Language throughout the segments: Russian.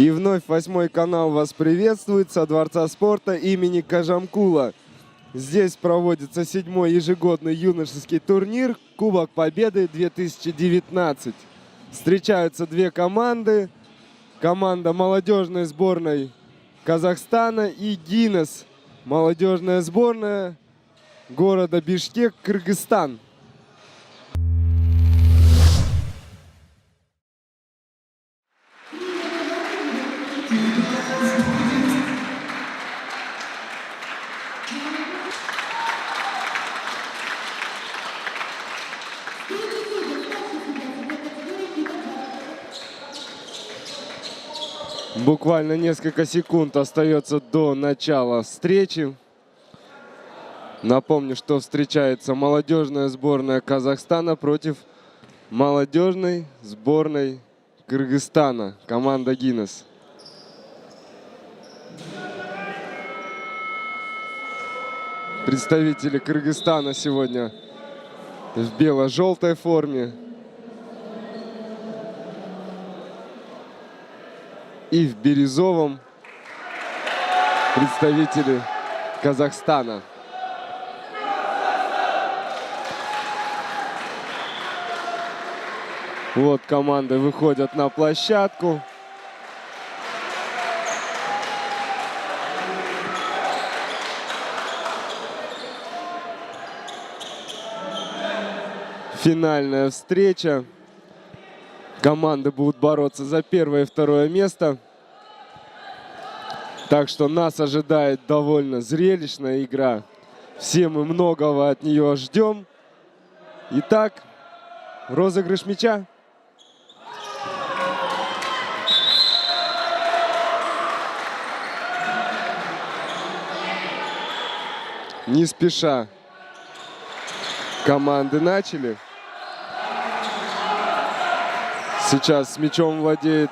И вновь 8 канал вас приветствует со Дворца спорта имени Кажамкула. Здесь проводится 7-й ежегодный юношеский турнир Кубок Победы 2019. Встречаются две команды. Команда молодежной сборной Казахстана и Гинес, молодежная сборная города Бишкек, Кыргызстан. Буквально несколько секунд остается до начала встречи. Напомню, что встречается молодежная сборная Казахстана против молодежной сборной Кыргызстана, команда Гинес. Представители Кыргызстана сегодня в бело-желтой форме. И в бирюзовом представители Казахстана. Вот команды выходят на площадку. Финальная встреча. Команды будут бороться за первое и второе место. Так что нас ожидает довольно зрелищная игра. Все мы многого от нее ждем. Итак, розыгрыш мяча. Не спеша команды начали. Сейчас с мячом владеет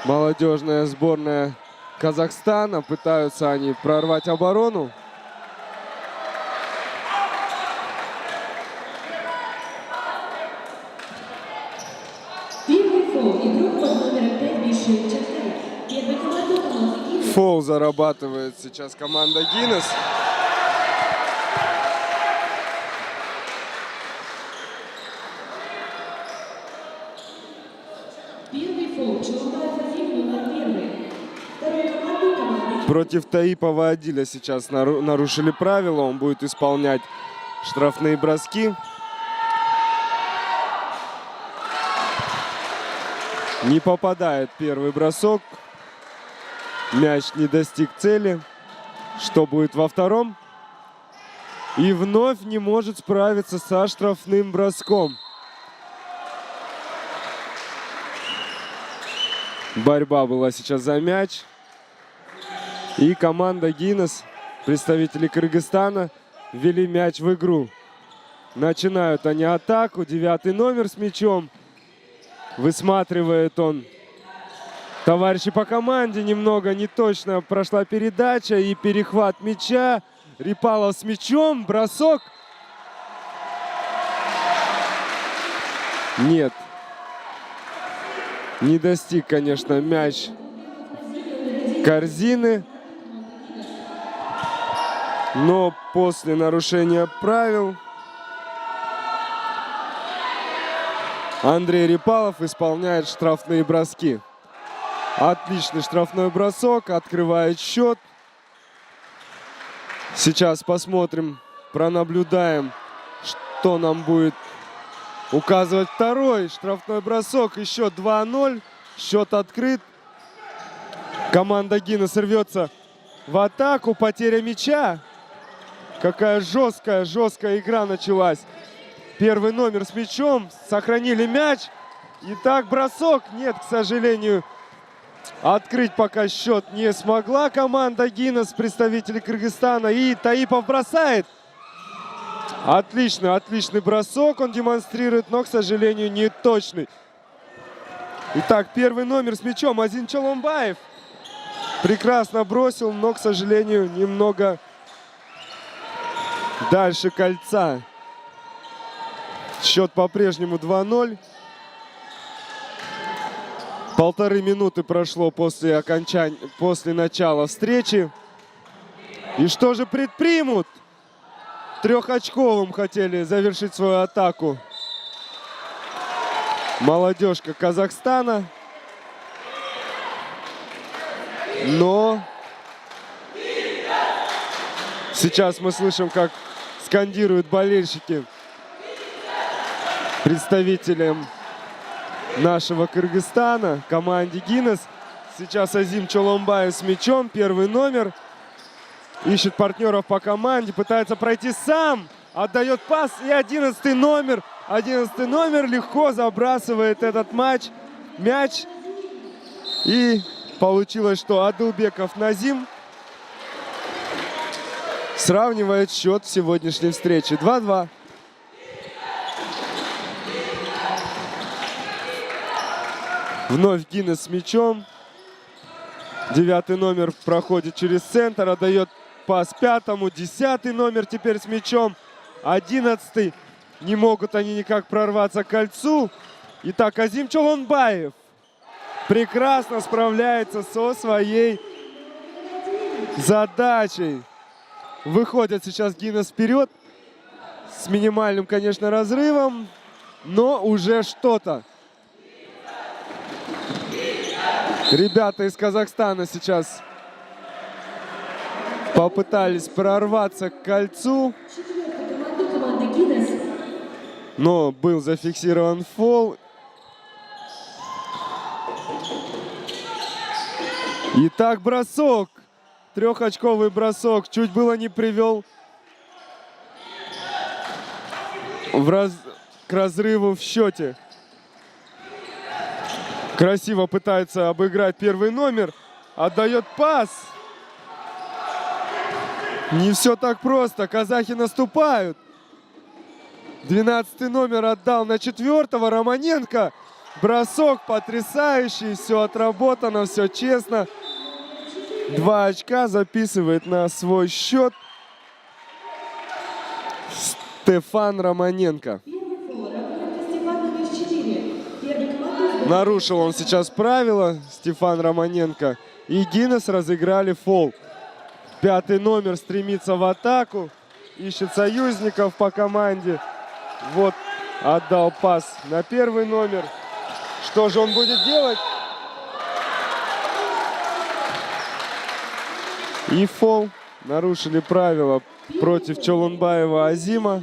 молодежная сборная Казахстана. Пытаются они прорвать оборону. Фол зарабатывает сейчас команда Гинес. Против Таипова Адиля сейчас нарушили правила. Он будет исполнять штрафные броски. Не попадает первый бросок. Мяч не достиг цели. Что будет во втором? И вновь не может справиться со штрафным броском. Борьба была сейчас за мяч. И команда Гинес, представители Кыргызстана, ввели мяч в игру. Начинают они атаку. 9-й номер с мячом. Высматривает он товарищи по команде. Немного неточно прошла передача и перехват мяча. Рипалов с мячом. Бросок. Нет. Не достиг, конечно, мяч корзины. Но после нарушения правил Андрей Рипалов исполняет штрафные броски. Отличный штрафной бросок, открывает счет. Сейчас посмотрим, пронаблюдаем, что нам будет указывать второй штрафной бросок. Еще 2-0, счет открыт. Команда Гинес рвется в атаку, потеря мяча. Какая жесткая игра началась. Первый номер с мячом, сохранили мяч. Итак, бросок. Нет, к сожалению, открыть пока счет не смогла команда Гинес, представители Кыргызстана. И Таипов бросает. Отличный бросок он демонстрирует, но, к сожалению, не точный. Итак, первый номер с мячом Азин Чоломбаев. Прекрасно бросил, но, к сожалению, немного дальше кольца. Счет по-прежнему 2-0. 1,5 минуты прошло после начала встречи. И что же предпримут? Трехочковым хотели завершить свою атаку молодежка Казахстана. Но сейчас мы слышим, как скандируют болельщики представителям нашего Кыргызстана, команде Гиннес. Сейчас Азим Чоломбаев с мячом, первый номер. Ищет партнеров по команде, пытается пройти сам. Отдает пас и 11 номер. 11 номер легко забрасывает этот мяч. И получилось, что Адылбеков Назим сравнивает счет в сегодняшней встрече. 2-2. Вновь Гиннес с мячом. 9 номер проходит через центр, отдает пас 5-му. 10 номер теперь с мячом. 11. Не могут они никак прорваться к кольцу. Итак, Азим Чолонбаев прекрасно справляется со своей задачей. Выходит сейчас Гиннес вперед. С минимальным, конечно, разрывом. Но уже что-то. Ребята из Казахстана сейчас попытались прорваться к кольцу. Но был зафиксирован фол. Итак, бросок. Трехочковый бросок. Чуть было не привел к разрыву в счете. Красиво пытается обыграть первый номер. Отдает пас. Не все так просто. Казахи наступают. 12 номер отдал на 4-го. Романенко. Бросок потрясающий. Все отработано, все честно. 2 очка записывает на свой счет Стефан Романенко. Нарушил он сейчас правила, Стефан Романенко. И Гиннес разыграли фол. 5 номер стремится в атаку. Ищет союзников по команде. Вот отдал пас на 1 номер. Что же он будет делать? И фол. Нарушили правила против Чолонбаева Азима.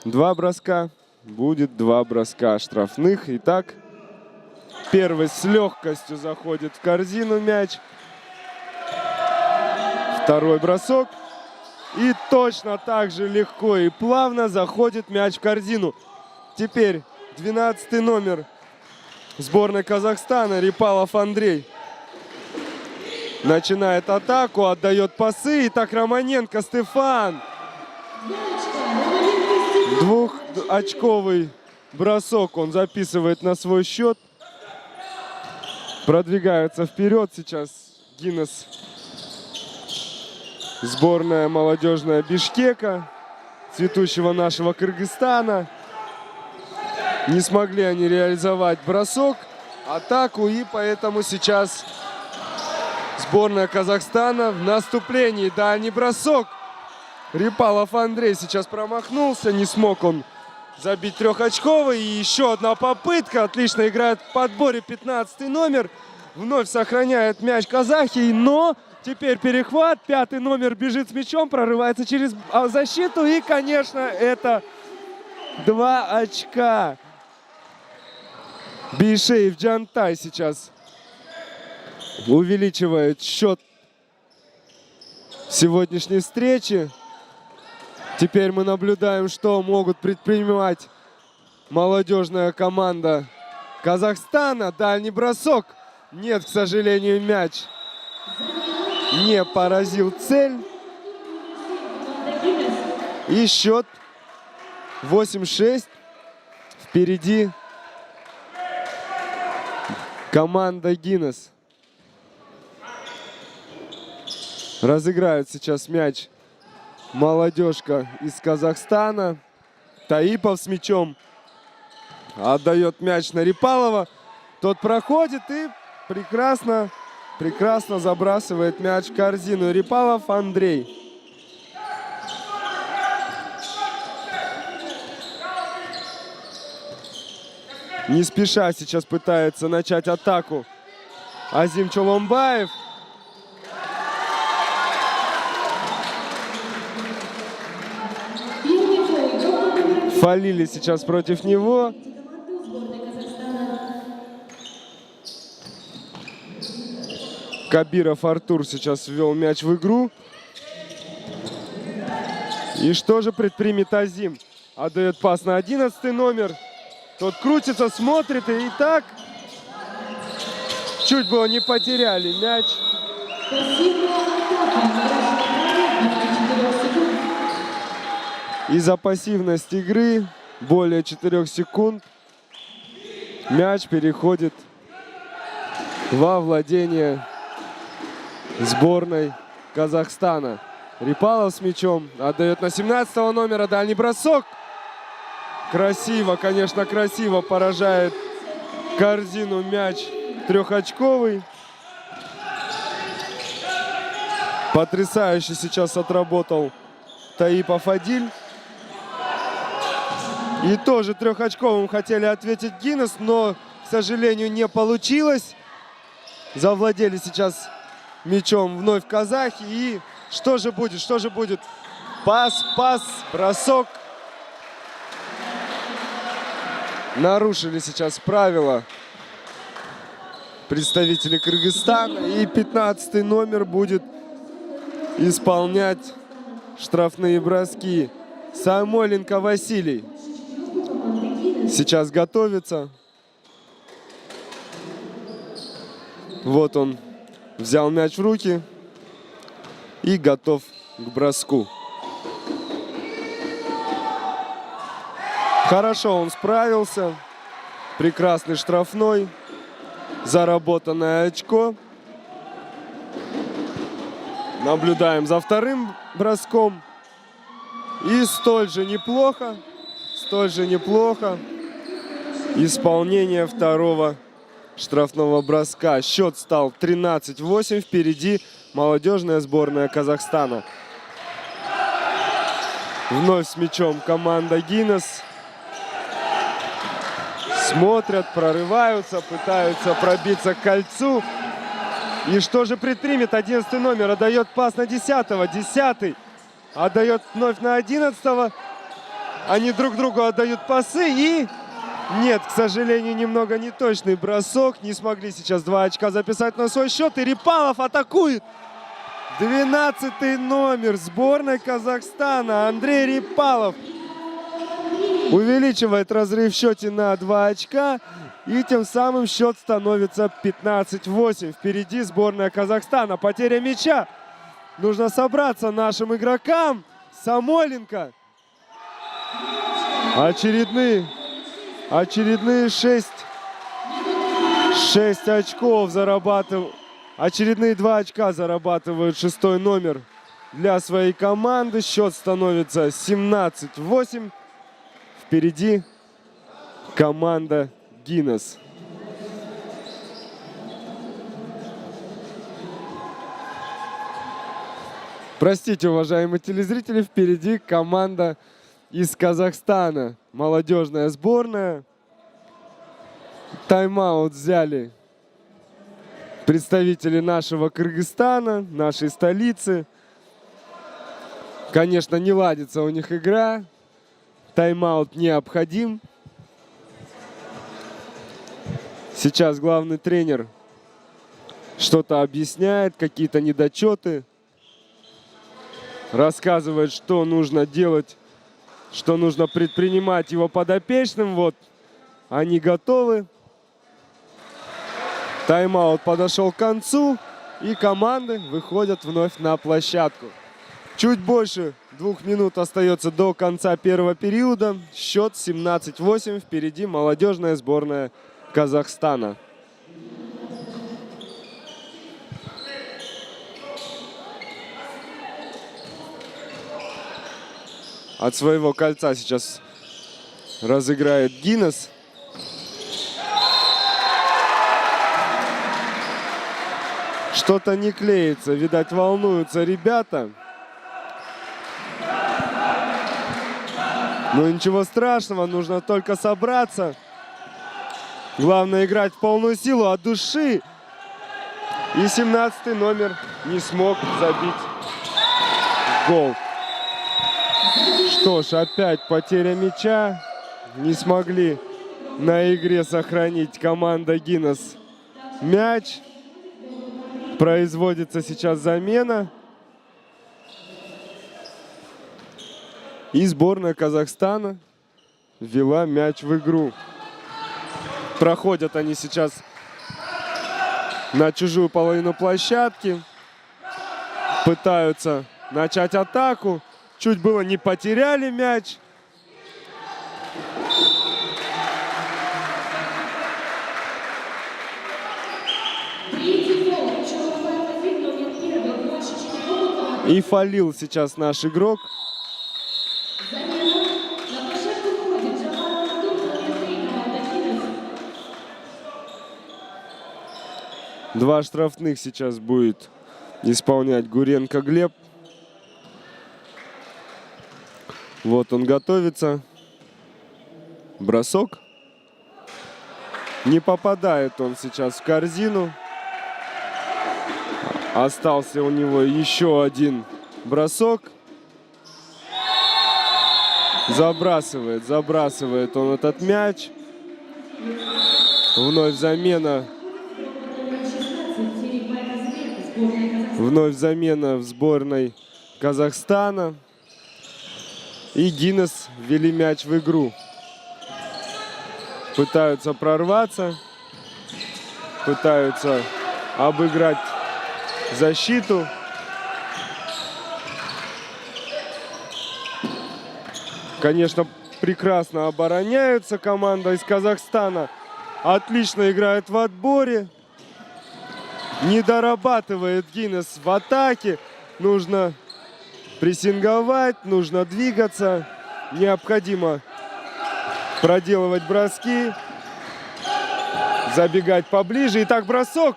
Два броска. Будет 2 броска штрафных. Итак, первый с легкостью заходит в корзину мяч. Второй бросок. И точно так же легко и плавно заходит мяч в корзину. Теперь 12 номер сборной Казахстана Рипалов Андрей начинает атаку, отдает пасы. Итак, Романенко Стефан. 2-очковый бросок он записывает на свой счет. Продвигается вперед сейчас Гиннес. Сборная молодежная Бишкека, цветущего нашего Кыргызстана. Не смогли они реализовать бросок, атаку, и поэтому сейчас сборная Казахстана в наступлении. Дальний бросок. Рипалов Андрей сейчас промахнулся, не смог он забить 3-очковый. И еще одна попытка. Отлично играет в подборе 15 номер. Вновь сохраняет мяч казахи, но теперь перехват. 5 номер бежит с мячом, прорывается через защиту. И, конечно, это 2 очка. Бейшеев Джантай сейчас увеличивает счет сегодняшней встречи. Теперь мы наблюдаем, что могут предпринимать молодежная команда Казахстана. Дальний бросок. Нет, к сожалению, мяч не поразил цель. И счет 8-6. Впереди команда Гиннес. Разыграют сейчас мяч молодежка из Казахстана. Таипов с мячом. Отдает мяч на Рипалова. Тот проходит и прекрасно забрасывает мяч в корзину. Рипалов Андрей. Не спеша сейчас пытается начать атаку Азим Чоломбаев. Фалили сейчас против него. Кабиров Артур сейчас ввел мяч в игру. И что же предпримет Азим? Отдает пас на 11 номер. Тот крутится, смотрит, и так чуть было не потеряли мяч. Из-за пассивности игры более 4 секунд мяч переходит во владение сборной Казахстана. Рипалов с мячом отдает на 17 номера, дальний бросок. Красиво, конечно, красиво поражает корзину мяч трехочковый. Потрясающе сейчас отработал Таипов Адиль. И тоже трехочковым хотели ответить Гиннес, но, к сожалению, не получилось. Завладели сейчас мячом вновь казахи. И что же будет? Что же будет? Пас, бросок. Нарушили сейчас правила представители Кыргызстана. И 15 номер будет исполнять штрафные броски. Самойленко Василий сейчас готовится. Вот он взял мяч в руки и готов к броску. Хорошо он справился. Прекрасный штрафной. Заработанное очко. Наблюдаем за вторым броском. И столь же неплохо исполнение второго штрафного броска. Счет стал 13-8. Впереди молодежная сборная Казахстана. Вновь с мячом команда Гиннес. Смотрят, прорываются, пытаются пробиться к кольцу. И что же предпримет 11 номер? Отдает пас на 10-го. 10-й отдает вновь на 11-го. Они друг другу отдают пасы. И нет, к сожалению, немного неточный бросок. Не смогли сейчас 2 очка записать на свой счет. И Рипалов атакует. 12-й номер сборной Казахстана Андрей Рипалов увеличивает разрыв в счете на 2 очка. И тем самым счет становится 15-8. Впереди сборная Казахстана. Потеря мяча. Нужно собраться нашим игрокам. Самойленко. Очередные 6 очков зарабатывают. Очередные 2 очка зарабатывает 6-й номер для своей команды. Счет становится 17-8. Впереди команда Гиннес. Простите, уважаемые телезрители, впереди команда из Казахстана. Молодежная сборная. Тайм-аут взяли представители нашего Кыргызстана, нашей столицы. Конечно, не ладится у них игра. Тайм-аут необходим. Сейчас главный тренер что-то объясняет, какие-то недочеты. Рассказывает, что нужно делать, что нужно предпринимать его подопечным. Вот они готовы. Тайм-аут подошел к концу. И команды выходят вновь на площадку. Чуть больше 2 минут остается до конца первого периода. Счет 17-8. Впереди молодежная сборная Казахстана. От своего кольца сейчас разыграет Гиннес. Что-то не клеится, видать, волнуются ребята. Но ничего страшного, нужно только собраться. Главное играть в полную силу, от души. И 17-й номер не смог забить гол. Что ж, опять потеря мяча. Не смогли на игре сохранить команда Гиннес мяч. Производится сейчас замена. И сборная Казахстана ввела мяч в игру. Проходят они сейчас на чужую половину площадки. Пытаются начать атаку. Чуть было не потеряли мяч. И фалил сейчас наш игрок. Два штрафных сейчас будет исполнять Гуренко Глеб. Вот он готовится. Бросок. Не попадает он сейчас в корзину. Остался у него еще один бросок. Забрасывает он этот мяч. Вновь замена. Вновь замена в сборной Казахстана. И Гиннес ввели мяч в игру. Пытаются прорваться. Пытаются обыграть защиту. Конечно, прекрасно обороняются команда из Казахстана. Отлично играет в отборе. Не дорабатывает Гиннес в атаке. Нужно прессинговать, нужно двигаться. Необходимо проделывать броски. Забегать поближе. Итак, бросок.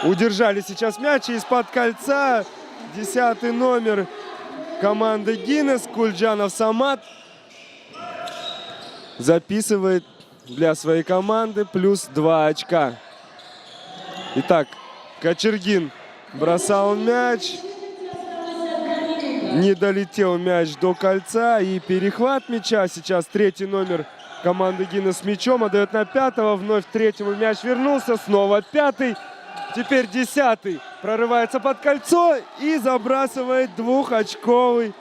Удержали сейчас мяч из-под кольца. 10-й номер команды Гиннес, Кульджанов Самат, записывает для своей команды плюс 2 очка. Итак, Кочергин бросал мяч. Не долетел мяч до кольца. И перехват мяча. Сейчас 3-й номер команды Гиннес с мячом. Отдает на 5-го. Вновь 3-му мяч вернулся. Снова 5-й. Теперь 10-й. Прорывается под кольцо и забрасывает двухочковый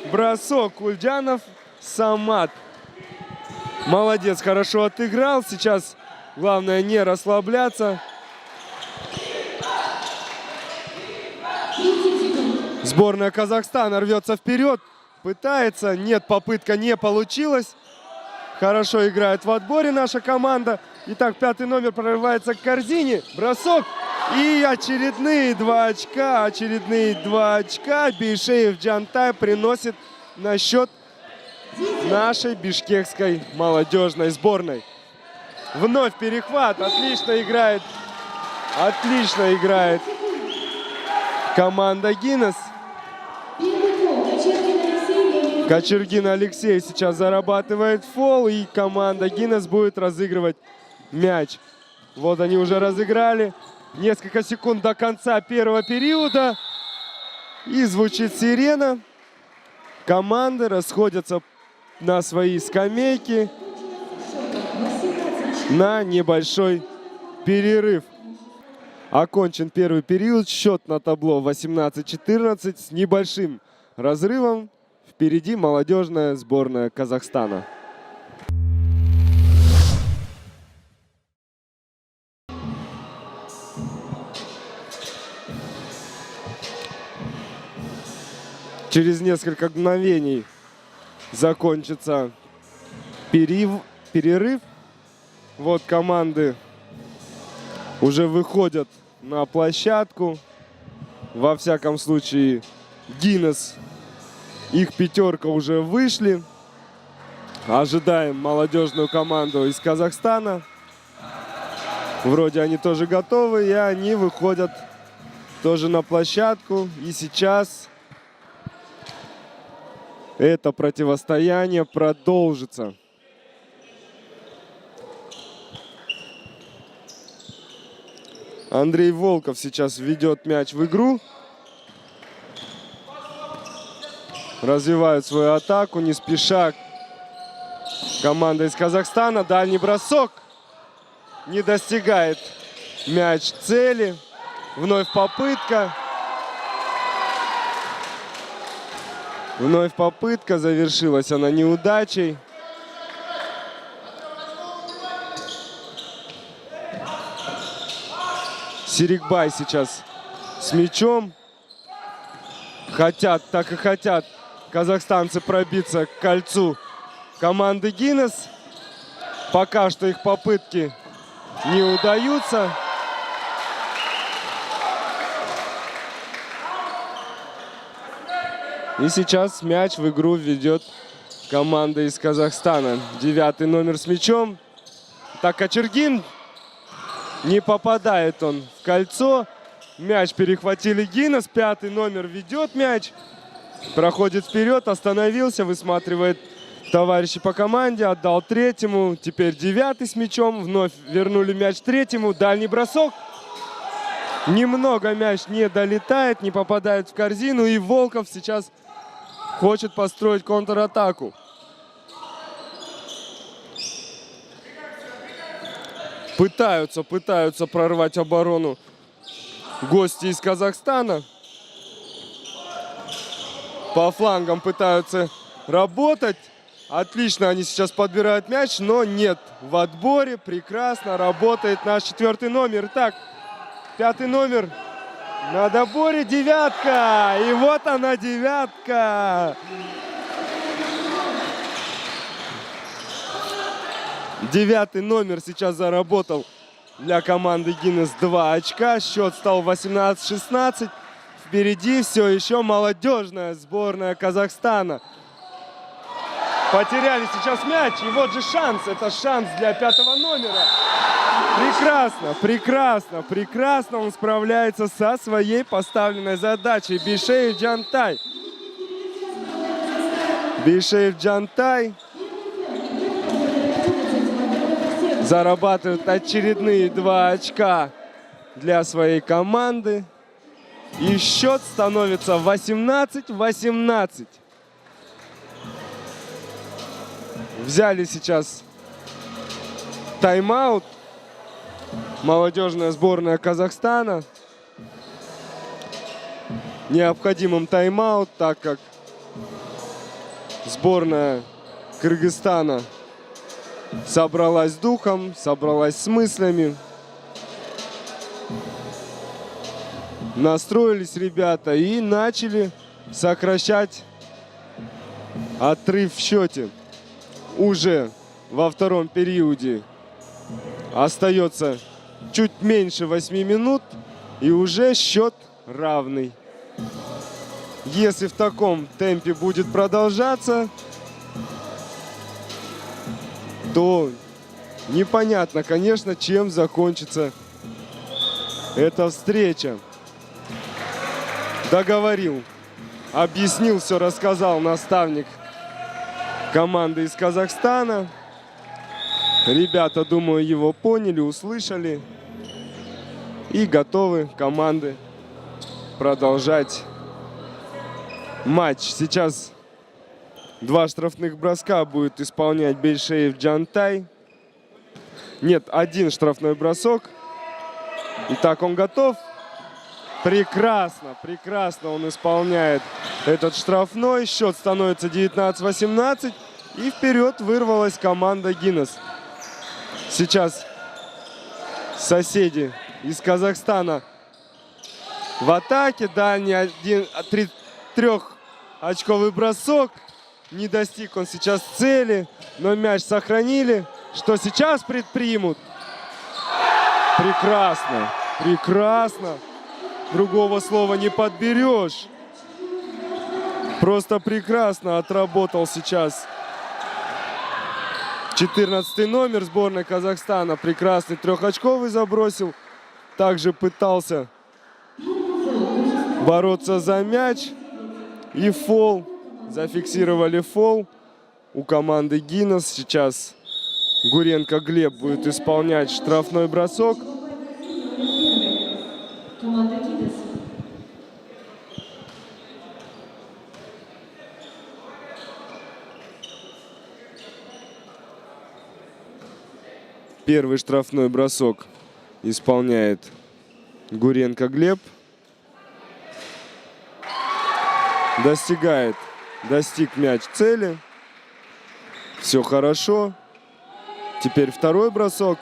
бросок. Кульджанов Самат. Молодец, хорошо отыграл. Сейчас главное не расслабляться. Сборная Казахстана рвется вперед. Пытается. Нет, попытка не получилась. Хорошо играет в отборе наша команда. Итак, 5-й номер прорывается к корзине. Бросок. И очередные 2 очка. Очередные 2 очка. Бейшеев Джантай приносит на счет нашей бишкекской молодежной сборной. Вновь перехват. Отлично играет. Отлично играет команда Гиннес. Кочергин Алексей сейчас зарабатывает фол. И команда Гиннес будет разыгрывать мяч. Вот они уже разыграли. Несколько секунд до конца первого периода. И звучит сирена. Команды расходятся на свои скамейки на небольшой перерыв. Окончен первый период. Счет на табло 18-14 с небольшим разрывом. Впереди молодежная сборная Казахстана. Через несколько мгновений закончится перерыв. Вот команды уже выходят на площадку. Во всяком случае, Гиннес, их пятерка уже вышли. Ожидаем молодежную команду из Казахстана. Вроде они тоже готовы, и они выходят тоже на площадку. И сейчас это противостояние продолжится. Андрей Волков сейчас ведет мяч в игру. Развивают свою атаку, не спеша. Команда из Казахстана. Дальний бросок. Не достигает мяч цели. Вновь попытка. Вновь попытка. Завершилась она неудачей. Сирикбай сейчас с мячом. Хотят, так и хотят казахстанцы пробиться к кольцу команды Гиннес. Пока что их попытки не удаются. И сейчас мяч в игру ведет команда из Казахстана. 9-й номер с мячом. Так, Кочергин. Не попадает он в кольцо. Мяч перехватили Гиннес. 5-й номер ведет мяч. Проходит вперед, остановился, высматривает товарищи по команде. Отдал 3-му. Теперь 9-й с мячом. Вновь вернули мяч 3-му. Дальний бросок. Немного мяч не долетает, не попадает в корзину. И Волков сейчас хочет построить контратаку. Пытаются прорвать оборону гости из Казахстана. По флангам пытаются работать. Отлично они сейчас подбирают мяч, но нет в отборе. Прекрасно работает наш 4-й номер. Итак, 5-й номер на доборе. 9-ка. И вот она, 9-ка. 9-й номер сейчас заработал для команды Гиннес 2 очка. Счет стал 18-16. Впереди все еще молодежная сборная Казахстана. Потеряли сейчас мяч. И вот же шанс. Это шанс для 5-го номера. Прекрасно он справляется со своей поставленной задачей. Бишеев Джантай. Бишеев Джантай зарабатывает очередные 2 очка для своей команды. И счет становится 18-18. Взяли сейчас тайм-аут. Молодежная сборная Казахстана. Необходимым тайм-аут, так как сборная Кыргызстана собралась с духом, собралась с мыслями. Настроились ребята и начали сокращать отрыв в счете. Уже во втором периоде остается чуть меньше 8 минут и уже счет равный. Если в таком темпе будет продолжаться, то непонятно, конечно, чем закончится эта встреча. Договорил, объяснил, все рассказал наставник команды из Казахстана. Ребята, думаю, его поняли, услышали и готовы команды продолжать матч. Сейчас 2 штрафных броска будет исполнять Бишеев Джантай. Нет, 1 штрафной бросок. Итак, он готов. Прекрасно он исполняет этот штрафной. Счет становится 19-18. И вперед вырвалась команда Гиннес. Сейчас соседи из Казахстана в атаке. Дальний 3-очковый бросок. Не достиг он сейчас цели, но мяч сохранили. Что сейчас предпримут? Прекрасно. Другого слова не подберешь. Просто прекрасно отработал сейчас 14 номер сборной Казахстана. Прекрасный трехочковый забросил. Также пытался бороться за мяч. И фол. Зафиксировали фол у команды Гиннес. Сейчас Гуренко Глеб будет исполнять штрафной бросок. Первый штрафной бросок исполняет Гуренко Глеб. Достиг мяч цели. Все хорошо. Теперь второй бросок.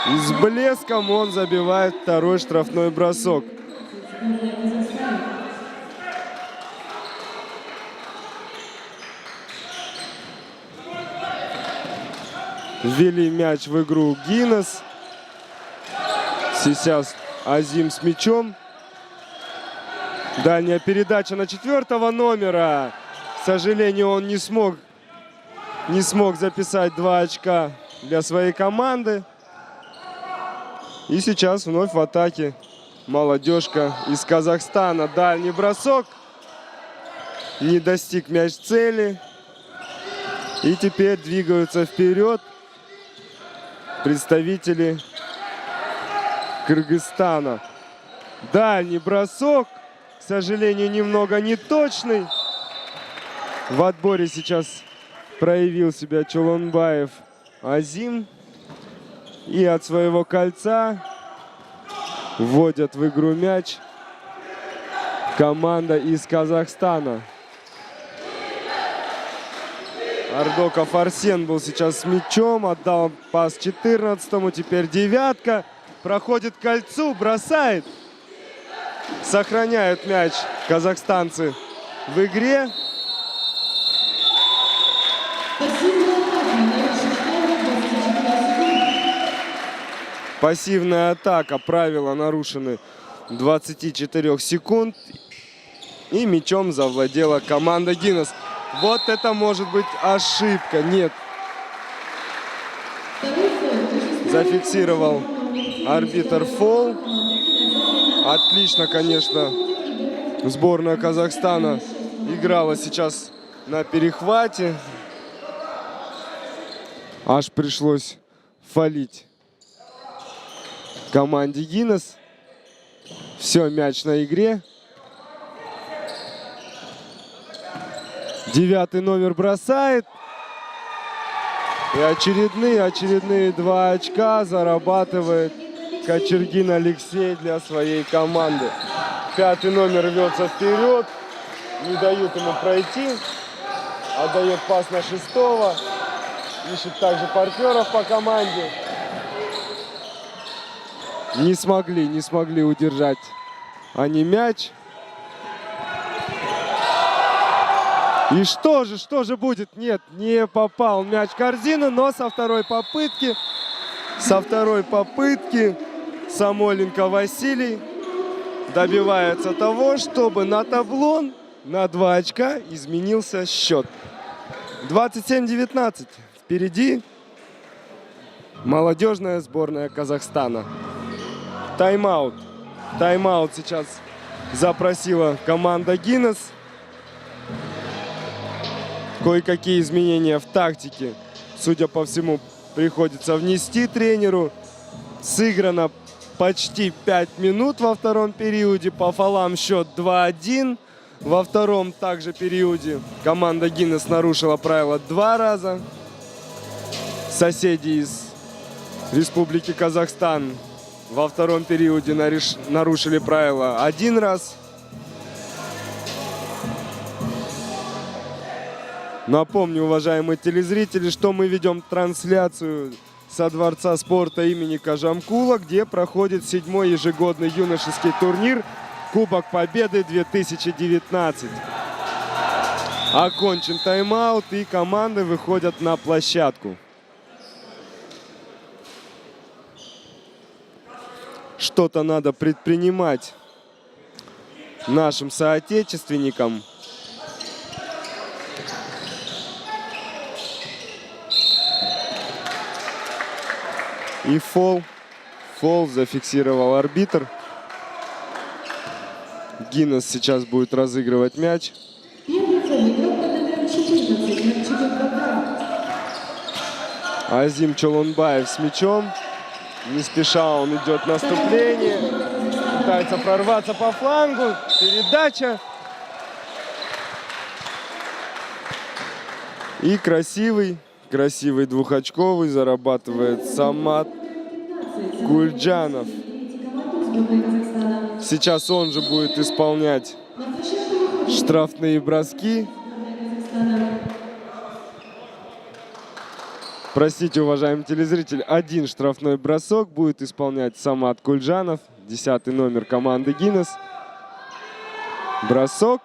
И с блеском он забивает второй штрафной бросок. Ввели мяч в игру Гиннес. Сейчас Азим с мячом. Дальняя передача на 4-го номера. К сожалению, он не смог записать 2 очка для своей команды. И сейчас вновь в атаке молодежка из Казахстана. Дальний бросок. Не достиг мяч цели. И теперь двигаются вперед представители Кыргызстана. Дальний бросок. К сожалению, немного неточный. В отборе сейчас проявил себя Чолонбаев Азим. И от своего кольца вводят в игру мяч команда из Казахстана. Ардоков Арсен был сейчас с мячом. Отдал пас 14-му. Теперь 9-ка. Проходит к кольцу. Бросает. Сохраняют мяч казахстанцы в игре. Пассивная атака. Правила нарушены 24 секунд. И мячом завладела команда Гиннес. Вот это может быть ошибка. Нет. Зафиксировал арбитр фол. Отлично, конечно, сборная Казахстана играла сейчас на перехвате. Аж пришлось фолить команде Гиннес. Все, мяч на игре. 9-й номер бросает. И очередные 2 очка зарабатывает Кочергин Алексей для своей команды. 5-й номер рвется вперед. Не дают ему пройти. Отдает пас на 6-го. Ищет также партнеров по команде. Не смогли удержать они мяч. И что же будет? Нет, не попал мяч в корзину, но со второй попытки Самойленко Василий добивается того, чтобы на таблон на 2 очка изменился счет. 27-19. Впереди молодежная сборная Казахстана. Тайм-аут. Тайм-аут сейчас запросила команда Гиннес. Кое-какие изменения в тактике, судя по всему, приходится внести тренеру. Сыграно почти 5 минут во втором периоде. По фолам счет 2-1. Во втором также периоде команда Гиннес нарушила правила 2 раза. Соседи из Республики Казахстан во втором периоде нарушили правила 1 раз. Напомню, уважаемые телезрители, что мы ведем трансляцию со Дворца спорта имени Кажамкула, где проходит 7-й ежегодный юношеский турнир Кубок Победы 2019. Окончен тайм-аут, и команды выходят на площадку. Что-то надо предпринимать нашим соотечественникам. И фол. Фол зафиксировал арбитр. Гиннес сейчас будет разыгрывать мяч. Азим Чолунбаев с мячом. Не спеша он идет в наступление. Пытается прорваться по флангу. Передача. И красивый двухочковый зарабатывает Самат Гульджанов. Сейчас он же будет исполнять штрафные броски. Простите, уважаемый телезритель, один штрафной бросок будет исполнять Самат Гульджанов, 10-й номер команды Гиннес. Бросок.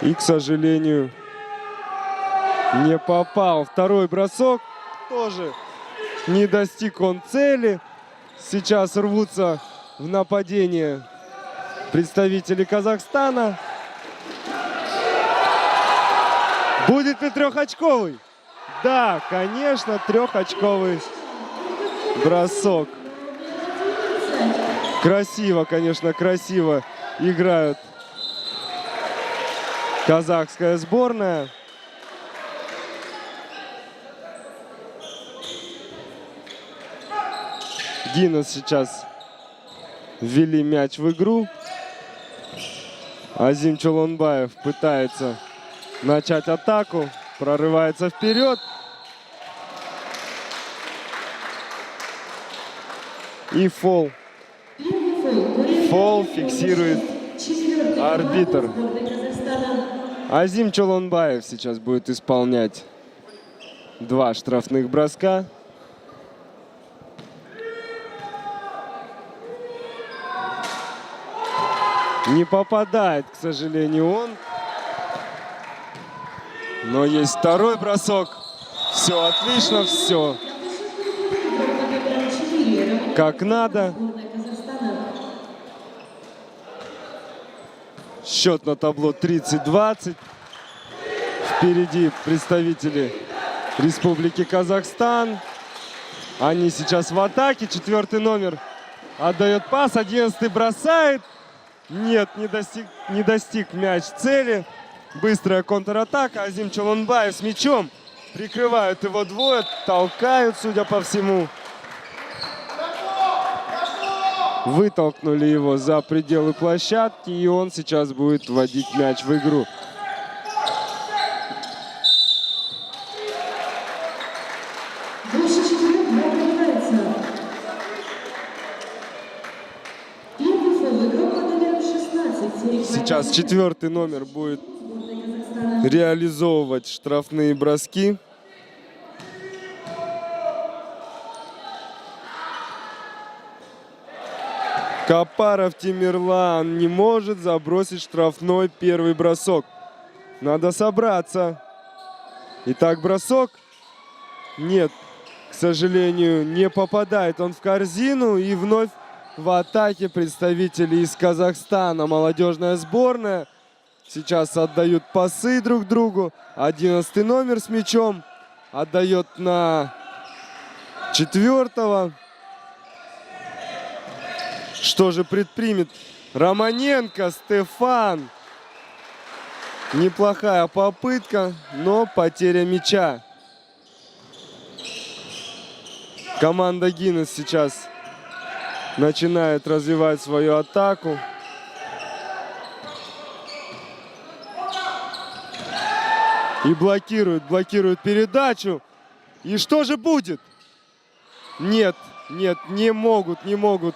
И, к сожалению, не попал. Второй бросок тоже не достиг он цели. Сейчас рвутся в нападение представители Казахстана. Будет ли трехочковый? Да, конечно, трехочковый бросок. Красиво, конечно, красиво играют казахская сборная. Гиннес сейчас ввели мяч в игру. Азим Чолунбаев пытается начать атаку. Прорывается вперед. И фол. Фол фиксирует арбитр. Азим Чолунбаев сейчас будет исполнять 2 штрафных броска. Не попадает, к сожалению, он. Но есть второй бросок. Все отлично, все как надо. Счет на табло 30-20. Впереди представители Республики Казахстан. Они сейчас в атаке. 4-й номер отдает пас. 11-й бросает. Нет, не достиг мяч цели. Быстрая контратака. Азим Чолунбаев с мячом. Прикрывают его двое. Толкают, судя по всему. Вытолкнули его за пределы площадки. И он сейчас будет вводить мяч в игру. Сейчас 4-й номер будет реализовывать штрафные броски. Капаров Тимирлан не может забросить штрафной первый бросок. Надо собраться. Итак, бросок. Нет, к сожалению, не попадает он в корзину. И вновь в атаке представители из Казахстана. Молодежная сборная. Сейчас отдают пасы друг другу. 11-й номер с мячом отдает на 4-го. Что же предпримет Романенко Стефан? Неплохая попытка, но потеря мяча. Команда Гиннес сейчас начинает развивать свою атаку. И блокирует передачу. И что же будет? Нет, не могут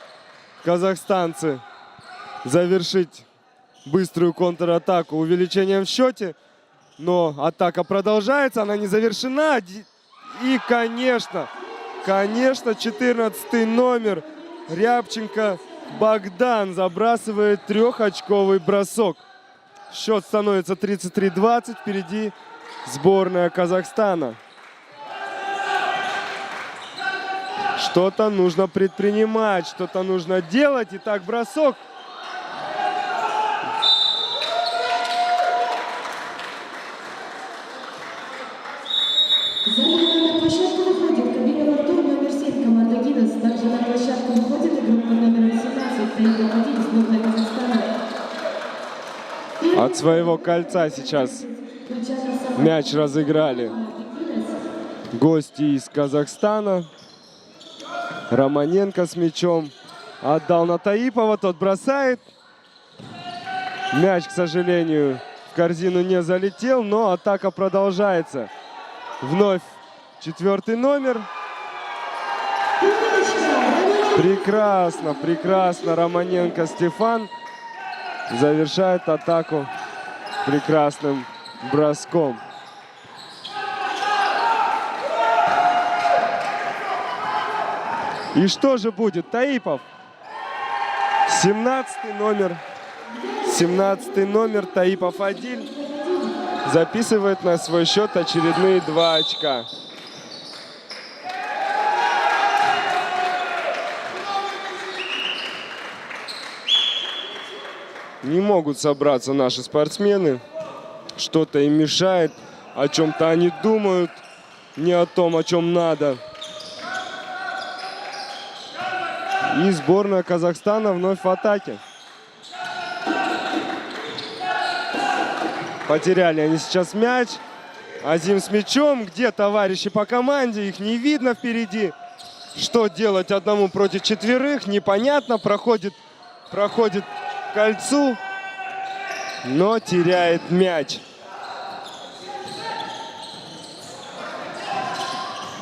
казахстанцы завершить быструю контратаку увеличением в счете. Но атака продолжается, она не завершена. И, конечно, 14-й номер Рябченко Богдан забрасывает трехочковый бросок. Счет становится 33-20. Впереди сборная Казахстана. Что-то нужно предпринимать, что-то нужно делать. Итак, бросок. От своего кольца сейчас мяч разыграли гости из Казахстана. Романенко с мячом. Отдал на Таипова, тот бросает. Мяч, к сожалению, в корзину не залетел, но атака продолжается. Вновь 4-й номер. Прекрасно, прекрасно. Романенко Стефан завершает атаку прекрасным броском. И что же будет? Таипов. 17-й номер. 17-й номер Таипов Адиль записывает на свой счет очередные 2 очка. Не могут собраться наши спортсмены. Что-то им мешает, о чем-то они думают, не о том, о чем надо. И сборная Казахстана вновь в атаке. Потеряли они сейчас мяч. Азим с мячом. Где товарищи по команде? Их не видно впереди. Что делать одному против 4? Непонятно. Проходит к кольцу, но теряет мяч.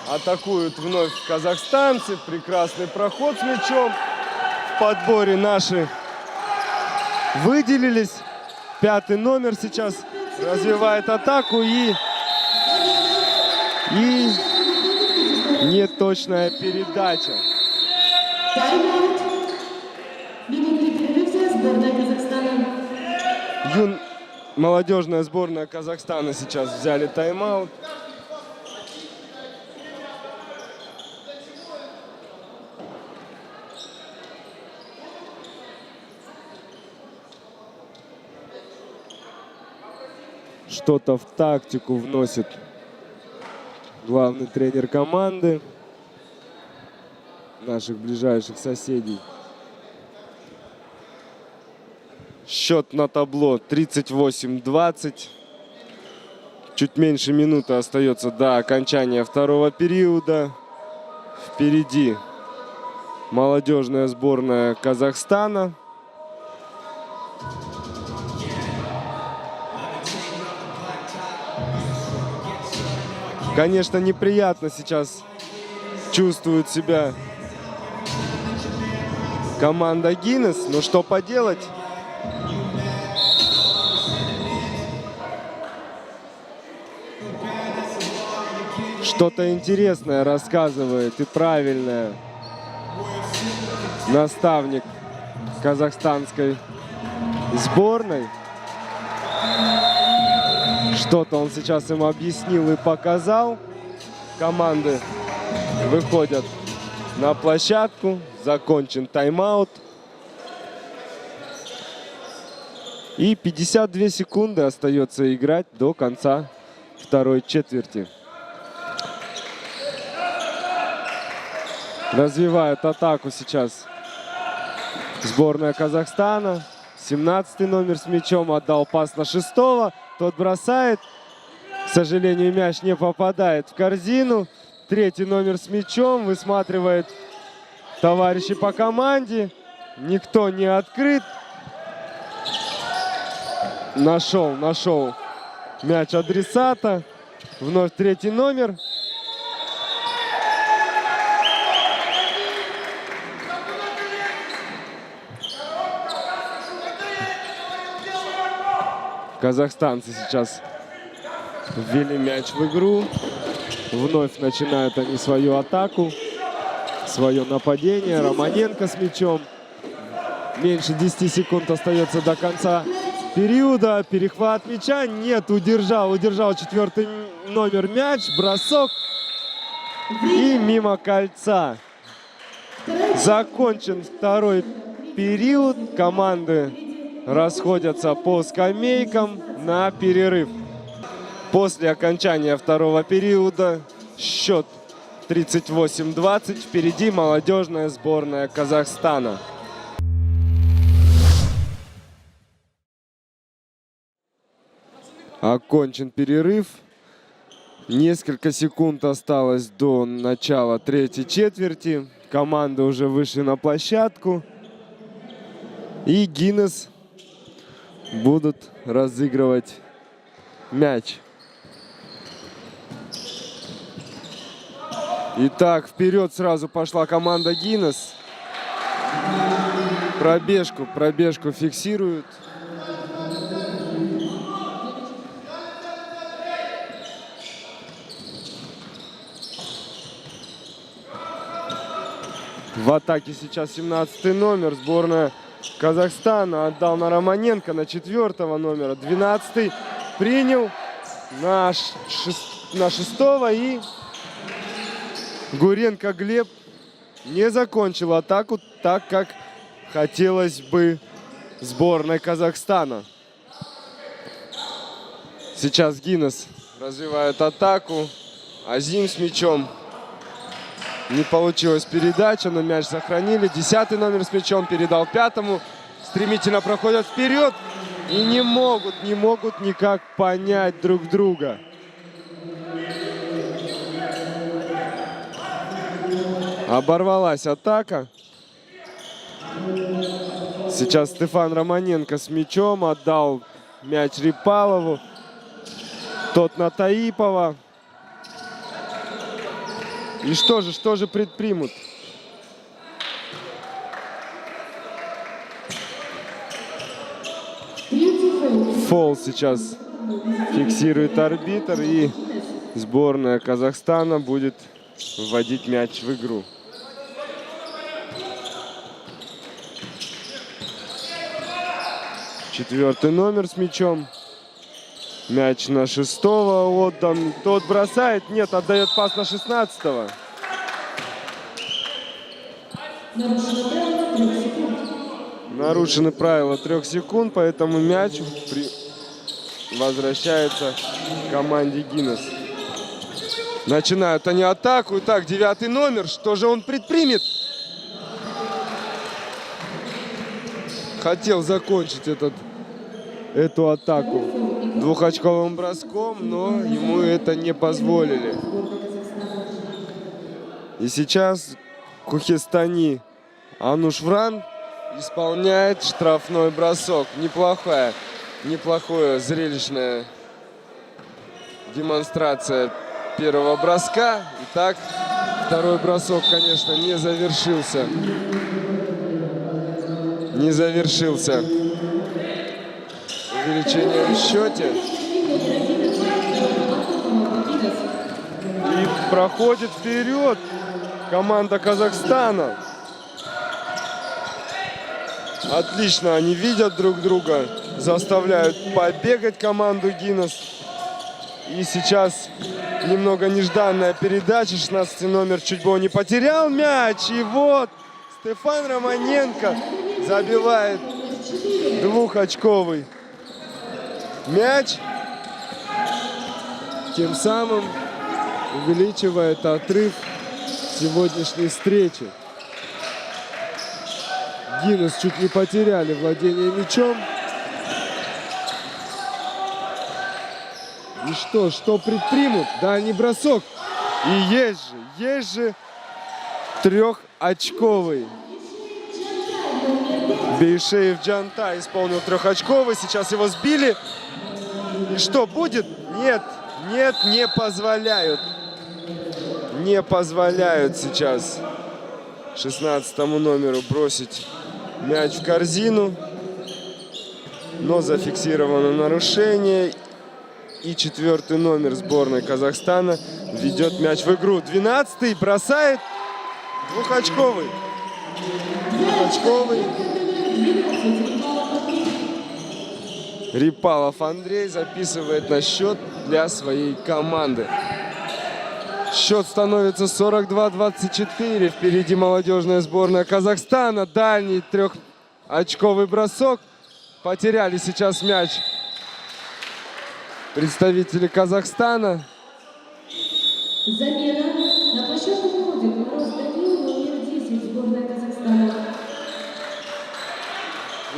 Атакуют вновь казахстанцы. Прекрасный проход с мячом. В подборе наши выделились. 5-й номер сейчас развивает атаку и неточная передача. Молодежная сборная Казахстана сейчас взяли тайм-аут. Что-то в тактику вносит главный тренер команды, наших ближайших соседей. Счет на табло 38-20. Чуть меньше минуты остается до окончания второго периода. Впереди молодежная сборная Казахстана. Конечно, неприятно сейчас чувствует себя команда Гиннес, но что поделать? Что-то интересное рассказывает и правильное наставник казахстанской сборной. Что-то он сейчас им объяснил и показал. Команды выходят на площадку. Закончен тайм-аут. И 52 секунды остается играть до конца второй четверти. Развивает атаку сейчас сборная Казахстана. 17-й номер с мячом отдал пас на 6-го. Тот бросает. К сожалению, мяч не попадает в корзину. 3-й номер с мячом высматривает товарищи по команде. Никто не открыт. Нашел мяч адресата. Вновь 3-й номер. Казахстанцы сейчас ввели мяч в игру. Вновь начинают они свою атаку, свое нападение. Романенко с мячом. Меньше 10 секунд остается до конца периода. Перехват мяча. Нет, удержал 4-й номер мяч. Бросок. И мимо кольца. Закончен второй период. Команды расходятся по скамейкам на перерыв. После окончания второго периода счет 38-20. Впереди молодежная сборная Казахстана. Окончен перерыв. Несколько секунд осталось до начала третьей четверти. Команды уже вышли на площадку. И Гиннес будут разыгрывать мяч. Итак, вперед сразу пошла команда Гиннес. Пробежку фиксируют. В атаке сейчас 17-й номер. Сборная Казахстана отдал на Романенко, на 4-го номера. 12-й принял на 6-го. И Гуренко Глеб не закончил атаку так, как хотелось бы сборной Казахстана. Сейчас Гиннес развивает атаку. Азим с мячом. Не получилась передача, но мяч сохранили. 10-й номер с мячом передал 5-му. Стремительно проходят вперед. И не могут никак понять друг друга. Оборвалась атака. Сейчас Стефан Романенко с мячом. Отдал мяч Рипалову. Тот на Таипова. И что же предпримут? Фол сейчас фиксирует арбитр. И сборная Казахстана будет вводить мяч в игру. Четвертый номер с мячом. Мяч на 6-го отдан. Тот бросает. Нет, отдает пас на 16-го. Нарушены правила 3 секунд, поэтому мяч возвращается команде Гиннес. Начинают они атаку. Итак, 9-й номер. Что же он предпримет? Хотел закончить эту атаку двухочковым броском, но ему это не позволили. И сейчас Кухестани Анушвран исполняет штрафной бросок. Неплохая зрелищная демонстрация первого броска. Итак, второй бросок, конечно, не завершился. Увеличение в счете. И проходит вперед команда Казахстана. Отлично они видят друг друга. Заставляют побегать команду Гиннес. И сейчас немного нежданная передача. 16-й номер чуть было не потерял мяч. И вот Стефан Романенко забивает двухочковый мяч. Тем самым увеличивает отрыв сегодняшней встречи. Гиннес чуть не потеряли владение мячом. И что предпримут? Дальний бросок. И есть же трехочковый. Бейшеев Джантай исполнил трехочковый. Сейчас его сбили. И что будет? Нет, не позволяют. Не позволяют сейчас 16-му номеру бросить мяч в корзину. Но зафиксировано нарушение. И 4-й номер сборной Казахстана ведет мяч в игру. 12-й бросает двухочковый. Рипалов Андрей записывает на счет для своей команды. Счет становится 42-24. Впереди молодежная сборная Казахстана. Дальний трехочковый бросок. Потеряли сейчас мяч представители Казахстана. Замена. На площадку выходит Мороз Данил, номер 10, сборная Казахстана.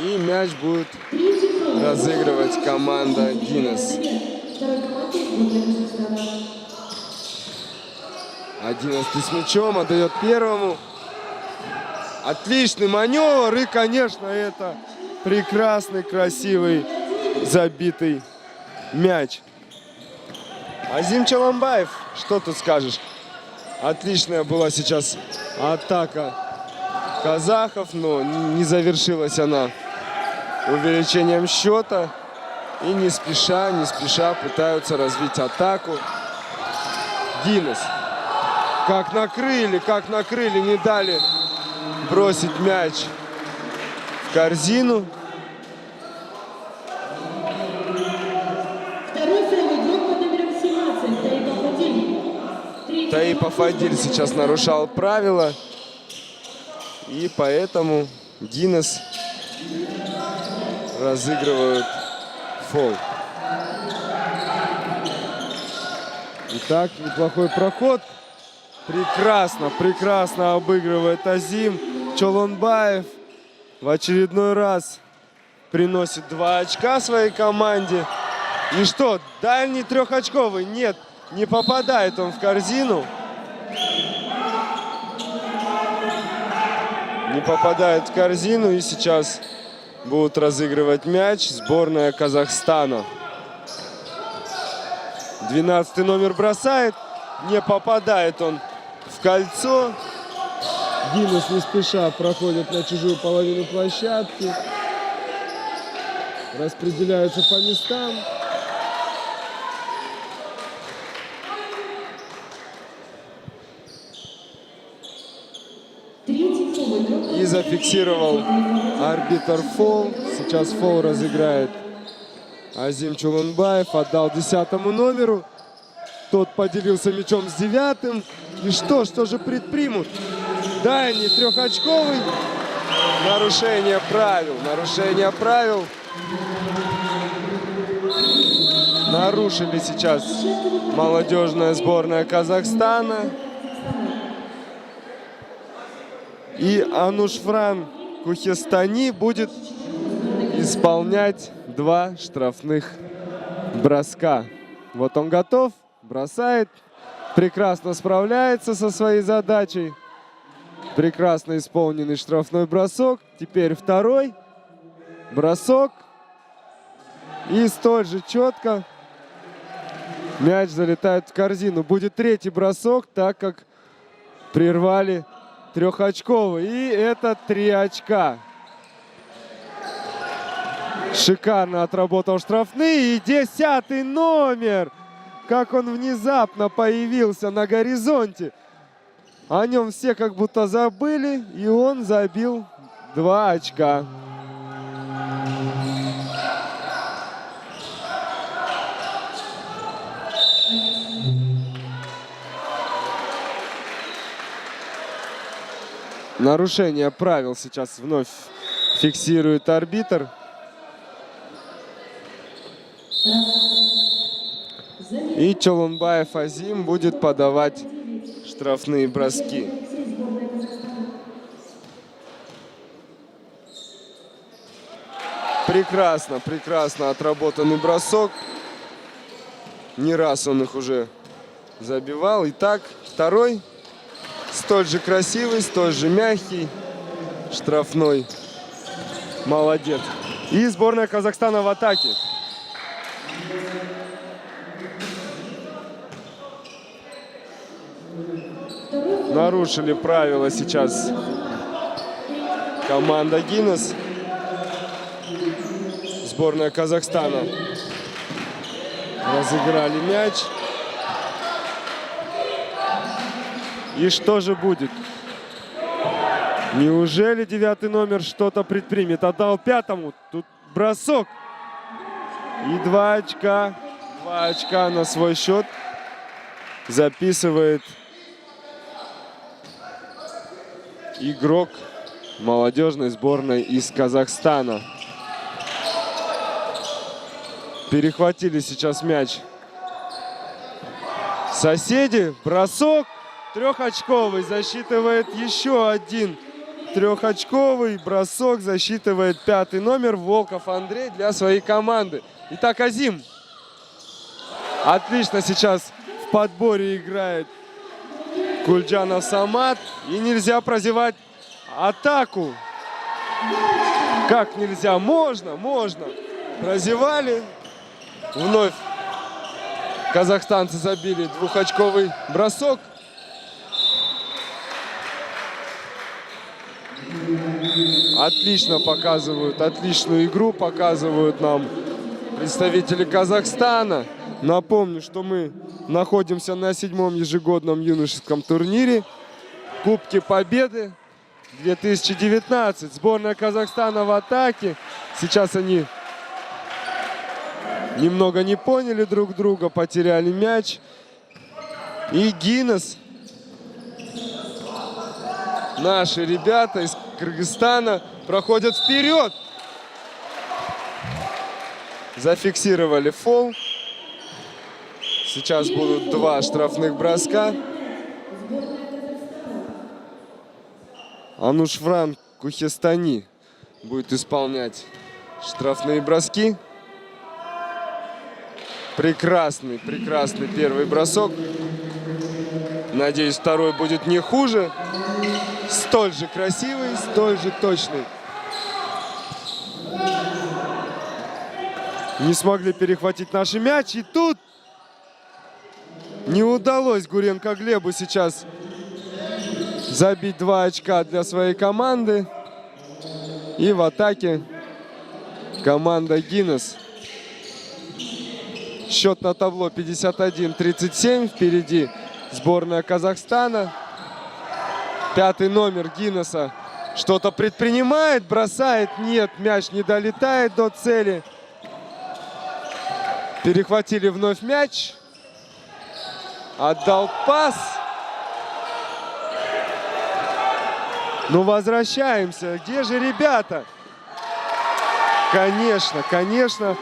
И мяч будет разыгрывать команда Динес. Второй команде сборной Казахстана. 11 с мячом, отдает первому. Отличный маневр. И, конечно, это прекрасный, красивый, забитый мяч. Азим Чолонбаев, что тут скажешь? Отличная была сейчас атака казахов, но не завершилась она увеличением счета. И не спеша пытаются развить атаку. Динес. Как накрыли, не дали бросить мяч в корзину. Второй фол игрок под номером 17 Таипов Адиль. Таипов Адиль сейчас нарушал правила. И поэтому Динес разыгрывают фол. Итак, неплохой проход. Прекрасно обыгрывает Азим Чолонбаев. В очередной раз приносит 2 очка своей команде. И что, дальний трехочковый? Нет, не попадает он в корзину. Не попадает в корзину. И сейчас будут разыгрывать мяч сборная Казахстана. 12-й номер бросает. Не попадает он в кольцо. Динес не спеша проходит на чужую половину площадки. Распределяются по местам. Третий фол игрок. И зафиксировал арбитр фол. Сейчас фол разыграет Азим Чолонбаев. Отдал 10-му номеру. Тот поделился мячом с 9-м. И что же предпримут? Дальний трехочковый. Нарушение правил. Нарушили сейчас молодежная сборная Казахстана. И Анушфран Кухестани будет исполнять 2 штрафных броска. Вот он готов, бросает, прекрасно справляется со своей задачей. Прекрасно исполненный штрафной бросок. Теперь второй бросок. И столь же четко мяч залетает в корзину. Будет третий бросок, так как прервали трехочковый. И это 3 очка. Шикарно отработал штрафные. И 10-й номер. Как он внезапно появился на горизонте. О нем все как будто забыли. И он забил 2 очка. Нарушение правил сейчас вновь фиксирует арбитр. И Чолонбаев Азим будет подавать штрафные броски. Прекрасно отработанный бросок. Не раз он их уже забивал. Итак, второй. Столь же красивый, столь же мягкий. Штрафной. Молодец. И сборная Казахстана в атаке. Нарушили правила сейчас команда Динес. Сборная Казахстана. Разыграли мяч. И что же будет? Неужели 9-й номер что-то предпримет? Отдал 5-му. Тут бросок. И 2 очка. 2 очка на свой счет записывает игрок молодежной сборной из Казахстана. Перехватили сейчас мяч соседи. Бросок. Трехочковый. Засчитывает еще один трехочковый бросок засчитывает 5-й номер Волков Андрей для своей команды. Итак, Азим отлично сейчас в подборе играет Кульджанов Самат. И нельзя прозевать атаку. Как нельзя? Можно. Прозевали. Вновь казахстанцы забили двухочковый бросок. Отлично показывают, отличную игру показывают нам представители Казахстана. Напомню, что мы находимся на 7-м ежегодном юношеском турнире Кубки Победы 2019. Сборная Казахстана в атаке. Сейчас они немного не поняли друг друга, потеряли мяч. И Гиннес, наши ребята из Кыргызстана, проходят вперед. Зафиксировали фол. Сейчас будут 2 штрафных броска. Анушвран Кухестани будет исполнять штрафные броски. Прекрасный первый бросок. Надеюсь, второй будет не хуже. Столь же красивый, столь же точный. Не смогли перехватить наш мяч. И тут не удалось Гуренко Глебу сейчас забить 2 очка для своей команды. И в атаке команда Гиннес. Счет на табло 51-37. Впереди сборная Казахстана. 5-й номер Гиннеса что-то предпринимает, бросает. Нет, мяч не долетает до цели. Перехватили вновь мяч. Отдал пас. Ну, возвращаемся. Где же ребята? Конечно.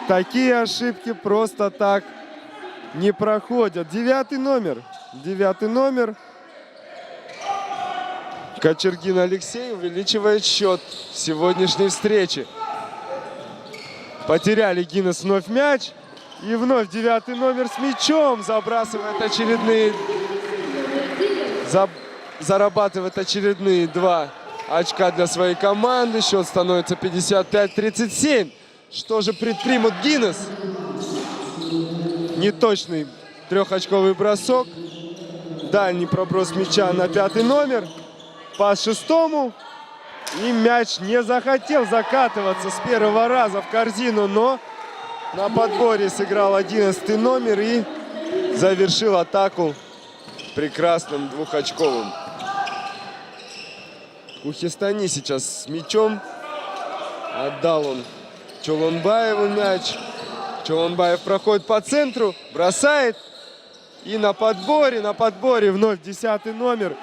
Такие ошибки просто так не проходят. 9-й номер. Кочергин Алексей увеличивает счет сегодняшней встречи. Потеряли Гиннес вновь мяч. И вновь 9-й номер с мячом забрасывает зарабатывает очередные 2 очка для своей команды. Счет становится 55-37. Что же предпримут Гиннес? Неточный 3-очковый бросок. Дальний проброс мяча на 5-й номер. Пас 6-му. И мяч не захотел закатываться с первого раза в корзину, но на подборе сыграл 11-й номер и завершил атаку прекрасным 2-очковым. Кухестани сейчас с мячом. Отдал он Чолонбаеву мяч. Чолонбаев проходит по центру, бросает. И на подборе вновь 10-й номер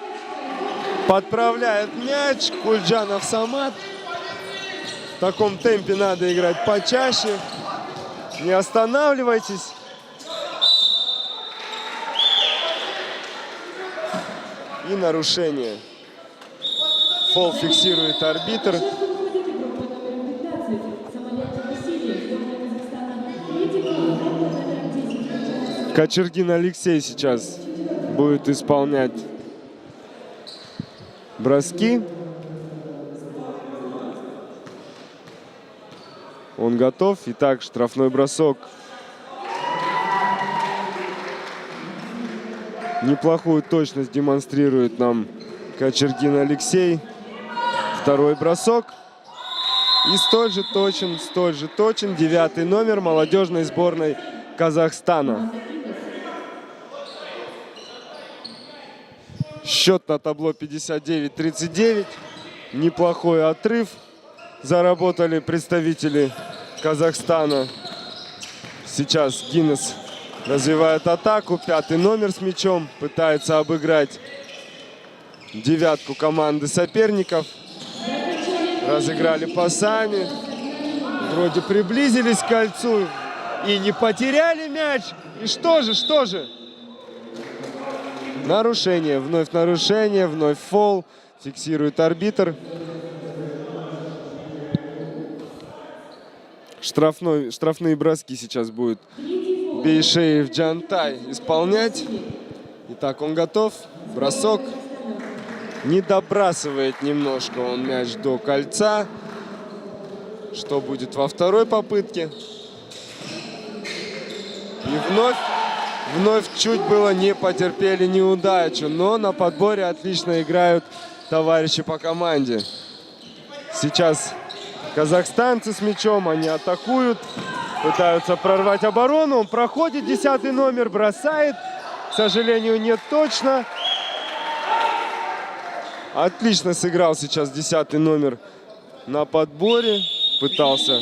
подправляет мяч. Кульджанов Самат. В таком темпе надо играть почаще. Не останавливайтесь. И нарушение. Фол фиксирует арбитр. Кочергин Алексей сейчас будет исполнять броски. Он готов. Итак, штрафной бросок. Неплохую точность демонстрирует нам Кочергин Алексей. Второй бросок. И столь же точен 9-й номер молодежной сборной Казахстана. Счет на табло 59-39. Неплохой отрыв заработали представители Казахстана. Сейчас Гиннес развивает атаку. 5-й номер с мячом пытается обыграть 9-ку команды соперников. Разыграли пасами. Вроде приблизились к кольцу и не потеряли мяч. И что же? Нарушение, вновь фол. Фиксирует арбитр. Штрафные броски сейчас будет Бейшеев Джантай исполнять. Итак, он готов. Бросок. Не добрасывает немножко он мяч до кольца. Что будет во второй попытке? И вновь чуть было не потерпели неудачу. Но на подборе отлично играют товарищи по команде. Сейчас казахстанцы с мячом, они атакуют. Пытаются прорвать оборону. Он проходит, 10-й номер, бросает. К сожалению, не точно. Отлично сыграл сейчас 10-й номер на подборе. Пытался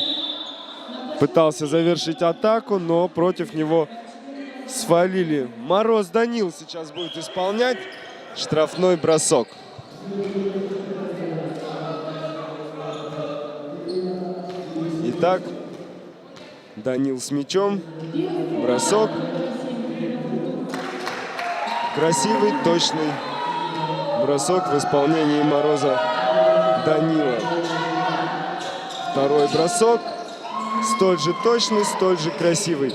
завершить атаку, но против него свалили. Мороз Данил сейчас будет исполнять штрафной бросок. Итак, Данил с мячом. Бросок. Красивый, точный бросок в исполнении Мороза Данила. Второй бросок. Столь же точный, столь же красивый.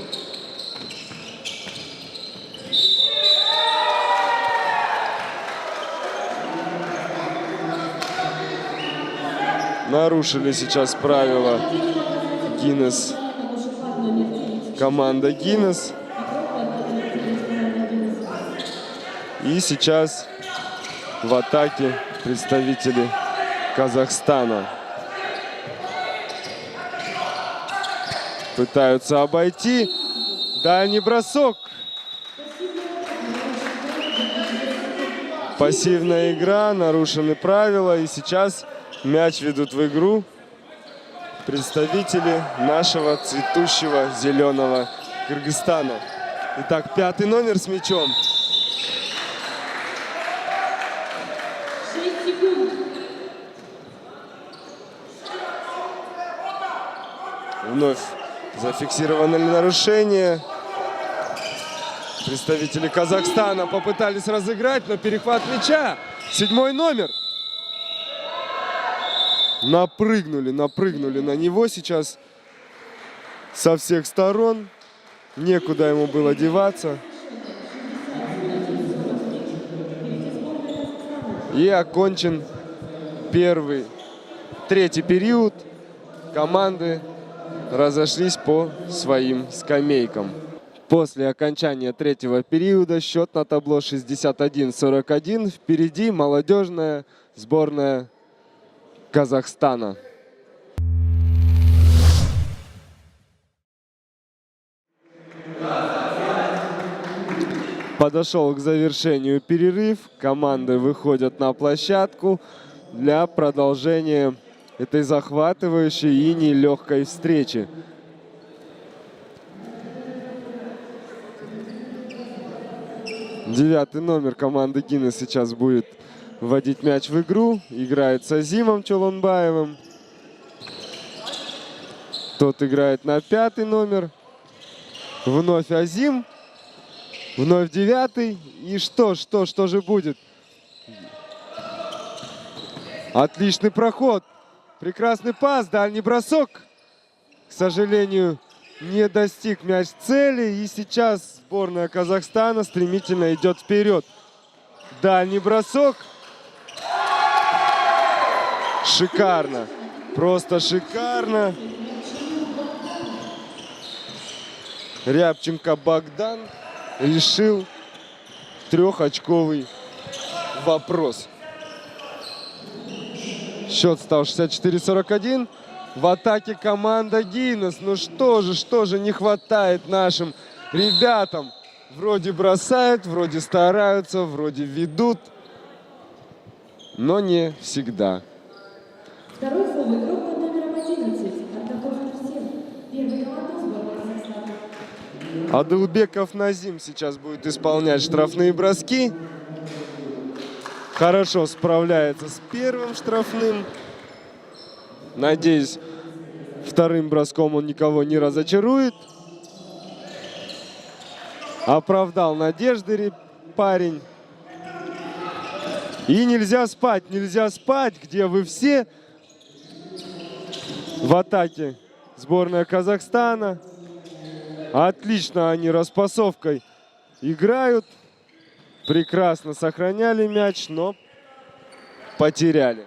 Нарушили сейчас правила Гиннес. Команда Гиннес. И сейчас в атаке представители Казахстана. Пытаются обойти. Дальний бросок. Пассивная игра, нарушены правила. И сейчас мяч ведут в игру представители нашего цветущего зеленого Кыргызстана. Итак, 5-й номер с мячом. 6 секунд. Вновь зафиксировано нарушение. Представители Казахстана попытались разыграть, но перехват мяча. 7-й номер. Напрыгнули на него сейчас со всех сторон. Некуда ему было деваться. И окончен третий период. Команды разошлись по своим скамейкам. После окончания третьего периода счет на табло 61-41. Впереди молодежная сборная Казахстана. Подошел к завершению перерыв. Команды выходят на площадку для продолжения этой захватывающей и нелегкой встречи. Девятый номер команды Гиннес сейчас будет вводить мяч в игру. Играет с Азимом Чолонбаевым. Тот играет на 5-й номер. Вновь Азим. Вновь 9-й. И что же будет? Отличный проход. Прекрасный пас. Дальний бросок. К сожалению, не достиг мяч цели. И сейчас сборная Казахстана стремительно идет вперед. Дальний бросок. Шикарно. Просто шикарно. Рябченко Богдан решил трехочковый вопрос. Счет стал 64-41. В атаке команда Гиннес. Ну что же не хватает нашим ребятам? Вроде бросают, вроде стараются, вроде ведут. Но не всегда. Второй фол игрок под номером 11. Ардаков Арсен. Первый команда сборной Казахстана. Адылбеков Назим сейчас будет исполнять штрафные броски. Хорошо справляется с первым штрафным. Надеюсь, вторым броском он никого не разочарует. Оправдал надежды парень. И нельзя спать, где вы все. В атаке сборная Казахстана. Отлично они распасовкой играют. Прекрасно сохраняли мяч, но потеряли.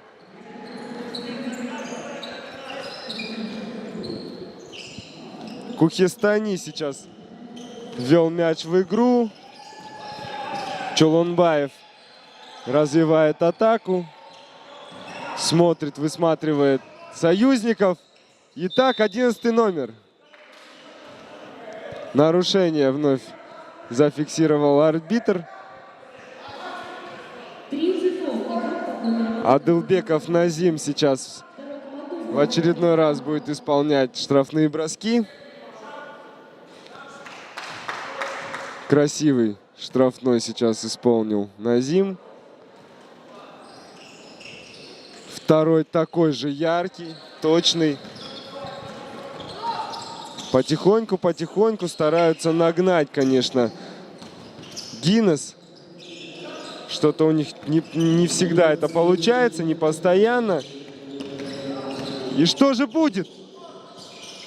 Кухестани сейчас ввел мяч в игру. Чолонбаев развивает атаку. Смотрит, высматривает союзников. Итак, 11 номер. Нарушение вновь зафиксировал арбитр. Адылбеков Назим сейчас в очередной раз будет исполнять штрафные броски. Красивый штрафной сейчас исполнил Назим. Второй такой же яркий, точный. Потихоньку стараются нагнать, конечно, Гиннес. Что-то у них не всегда это получается, не постоянно. И что же будет?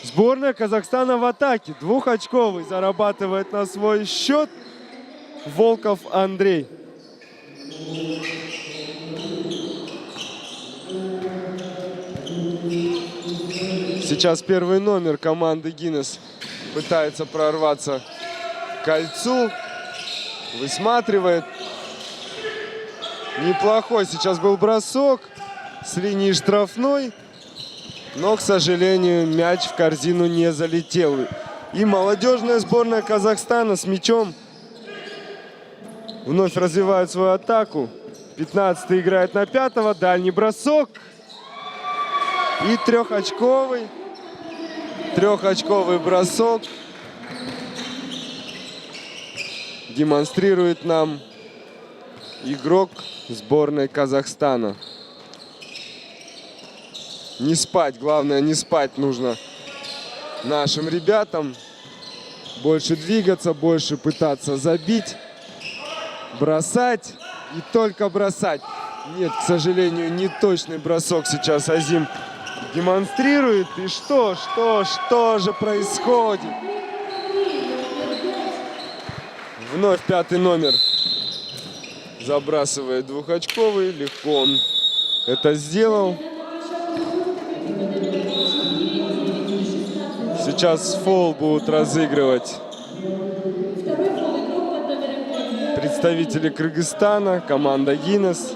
Сборная Казахстана в атаке. Двухочковый зарабатывает на свой счет Волков Андрей. Сейчас первый номер команды Гиннес пытается прорваться к кольцу. Высматривает. Неплохой сейчас был бросок с линии штрафной. Но, к сожалению, мяч в корзину не залетел. И молодежная сборная Казахстана с мячом вновь развивает свою атаку. 15-й играет на 5-го. Дальний бросок. И трехочковый бросок демонстрирует нам игрок сборной Казахстана. Не спать, главное не спать нужно нашим ребятам. Больше двигаться, больше пытаться забить, бросать и только бросать. Нет, к сожалению, не точный бросок сейчас Азим демонстрирует. И что же происходит? Вновь 5-й номер забрасывает двухочковый. Легко он это сделал. Сейчас фол будут разыгрывать представители Кыргызстана, команда Гиннес.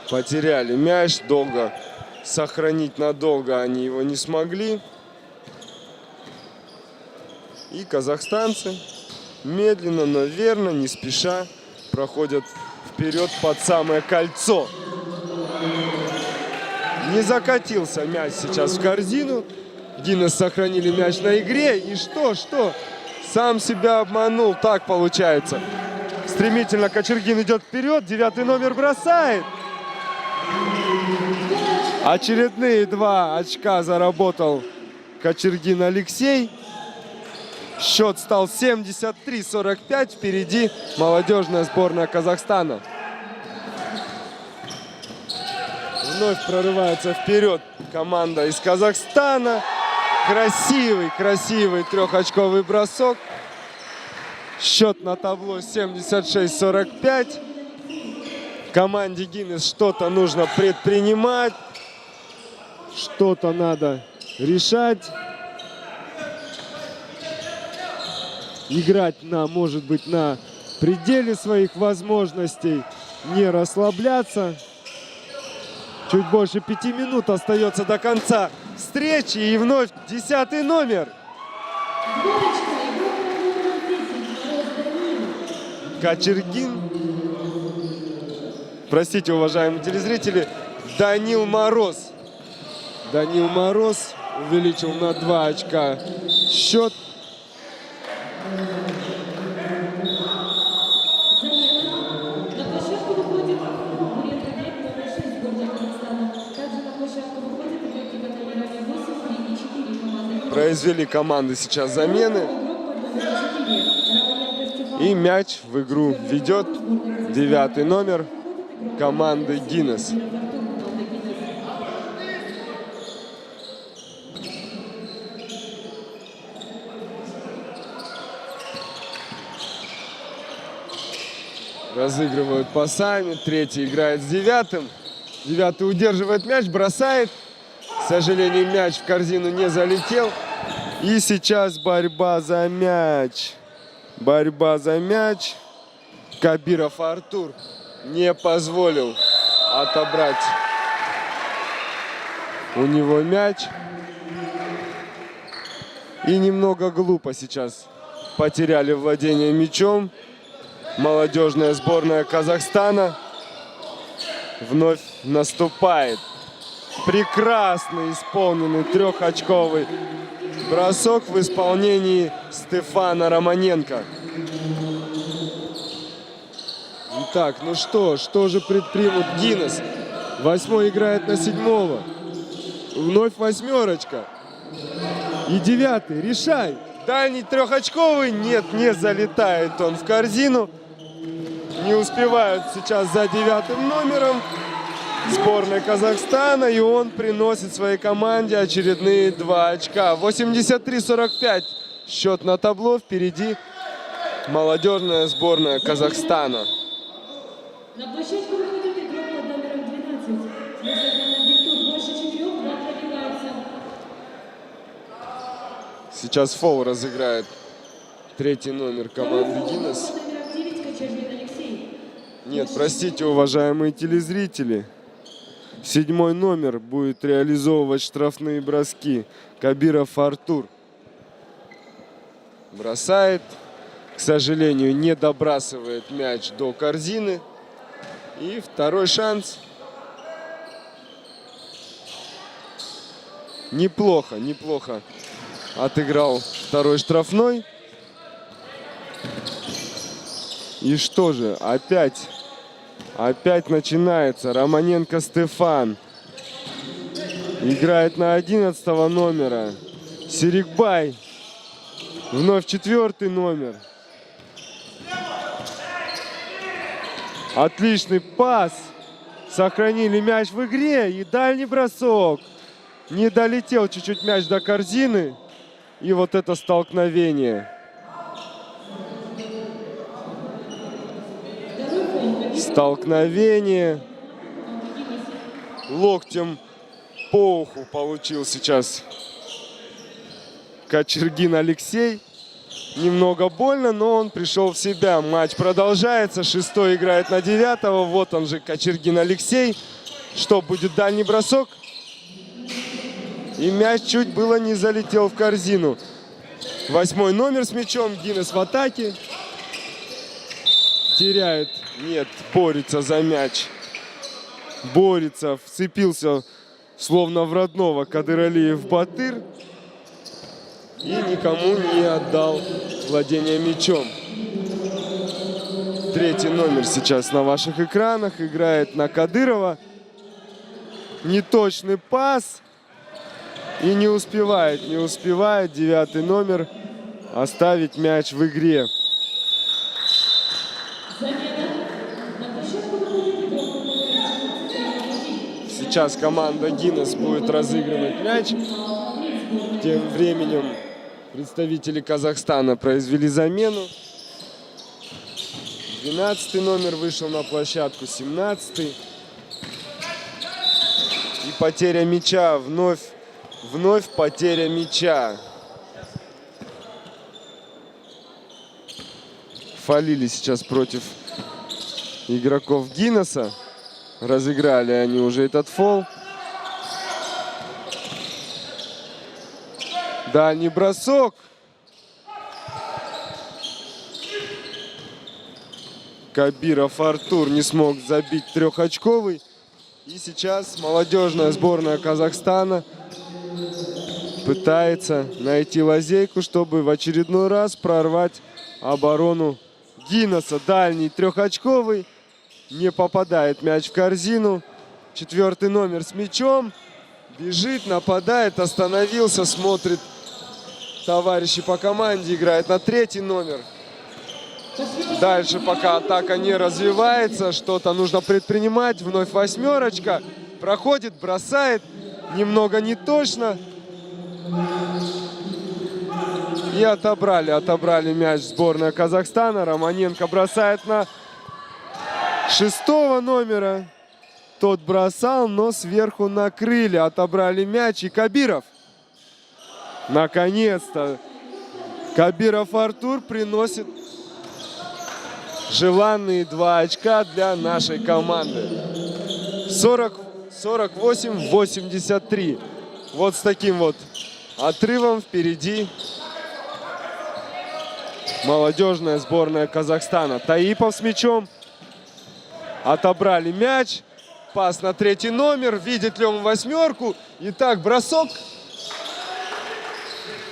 Потеряли мяч, долго сохранить надолго они его не смогли. И казахстанцы медленно, но верно, не спеша проходят вперед под самое кольцо. Не закатился мяч сейчас в корзину. Гиннес сохранили мяч на игре. И что? Сам себя обманул. Так получается. Стремительно Кочергин идет вперед. 9-й номер бросает. Очередные 2 очка заработал Кочергин Алексей. Счет стал 73-45. Впереди молодежная сборная Казахстана. Вновь прорывается вперед команда из Казахстана. Красивый трехочковый бросок. Счет на табло 76-45. Команде Гиннес что-то нужно предпринимать. Что-то надо решать. Играть может быть, на пределе своих возможностей. Не расслабляться. Чуть больше 5 минут остается до конца встречи. И вновь 10-й номер. Кочергин. Простите, уважаемые телезрители. Данил Мороз. Данил Мороз увеличил на 2 очка счет. Произвели команды сейчас замены. И мяч в игру ведет 9-й номер команды Гиннес. Разыгрывают пасами. Третий играет с 9-м. 9-й удерживает мяч, бросает. К сожалению, мяч в корзину не залетел. И сейчас борьба за мяч. Борьба за мяч. Кабиров Артур не позволил отобрать у него мяч. И немного глупо сейчас потеряли владение мячом. Молодежная сборная Казахстана вновь наступает. Прекрасно исполненный трехочковый бросок в исполнении Стефана Романенко. Итак, ну что же предпримут Гиннес? 8-й играет на 7-го. Вновь восьмерочка. И 9-й, решай. Дальний трехочковый, нет, не залетает он в корзину. Не успевают сейчас за 9-м номером сборной Казахстана, и он приносит своей команде очередные 2 очка. 83-45 счет на табло. Впереди молодежная сборная Казахстана. На площадку выходит игрок под номером 12. Несмотря на бигтур больше 4, враг пробивается. Сейчас фол разыграет 3-й номер команды Гиннес. Номером 9 Кочергин Алексей. Нет, простите, уважаемые телезрители. 7-й номер будет реализовывать штрафные броски. Кабиров Артур. Бросает. К сожалению, не добрасывает мяч до корзины. И второй шанс. Неплохо отыграл второй штрафной. И что же, опять начинается. Романенко Стефан. Играет на 11-го номера. Серикбай. Вновь 4-й номер. Отличный пас. Сохранили мяч в игре. И дальний бросок. Не долетел чуть-чуть мяч до корзины. И вот это столкновение. Столкновение. Локтем по уху получил сейчас Кочергин Алексей. Немного больно, но он пришел в себя. Матч продолжается. 6-й играет на 9-го. Вот он же, Кочергин Алексей. Что, будет дальний бросок? И мяч чуть было не залетел в корзину. 8-й номер с мячом. Гиннес в атаке. Теряет. Нет, борется за мяч. Борется. Вцепился, словно в родного, Кадыралиев Батыр. И никому не отдал владение мячом. 3-й номер сейчас на ваших экранах. Играет на Кадырова. Неточный пас. И не успевает 9-й номер оставить мяч в игре. Сейчас команда Гиннес будет разыгрывать мяч. Тем временем представители Казахстана произвели замену. 12-й номер вышел на площадку, 17-й. И потеря мяча, вновь потеря мяча. Фолили сейчас против игроков Гиннеса. Разыграли они уже этот фол. Дальний бросок. Кабиров Артур не смог забить трехочковый. И сейчас молодежная сборная Казахстана пытается найти лазейку, чтобы в очередной раз прорвать оборону Гиннеса. Дальний трехочковый. Не попадает мяч в корзину. 4-й номер с мячом. Бежит, нападает, остановился, смотрит товарищи по команде играют на третий номер. Дальше пока атака не развивается, что-то нужно предпринимать. Вновь восьмерочка. Проходит, бросает. Немного не точно. И отобрали мяч сборная Казахстана. Романенко бросает на шестого номера. Тот бросал, но сверху накрыли. Отобрали мяч. И Кабиров. Наконец-то. Кабиров Артур приносит желанные 2 очка для нашей команды. 48-83. Вот с таким вот отрывом впереди молодежная сборная Казахстана. Таипов с мячом. Отобрали мяч. Пас на третий номер. Видит ли он восьмерку? Итак, бросок.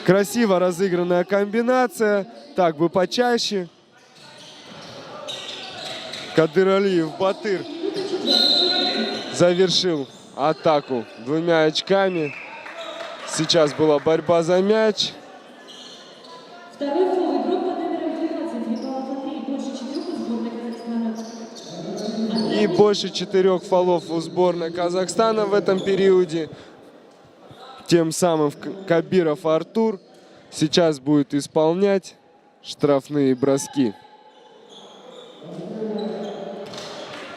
Красиво разыгранная комбинация. Так бы почаще. Кадыралиев Батыр завершил атаку 2 очками. Сейчас была борьба за мяч. Второй фол игрок под номером 12. Рибалов Андрей. Больше 4 у сборной Казахстана. И больше 4 фолов у сборной Казахстана в этом периоде. Тем самым Кабиров Артур сейчас будет исполнять штрафные броски.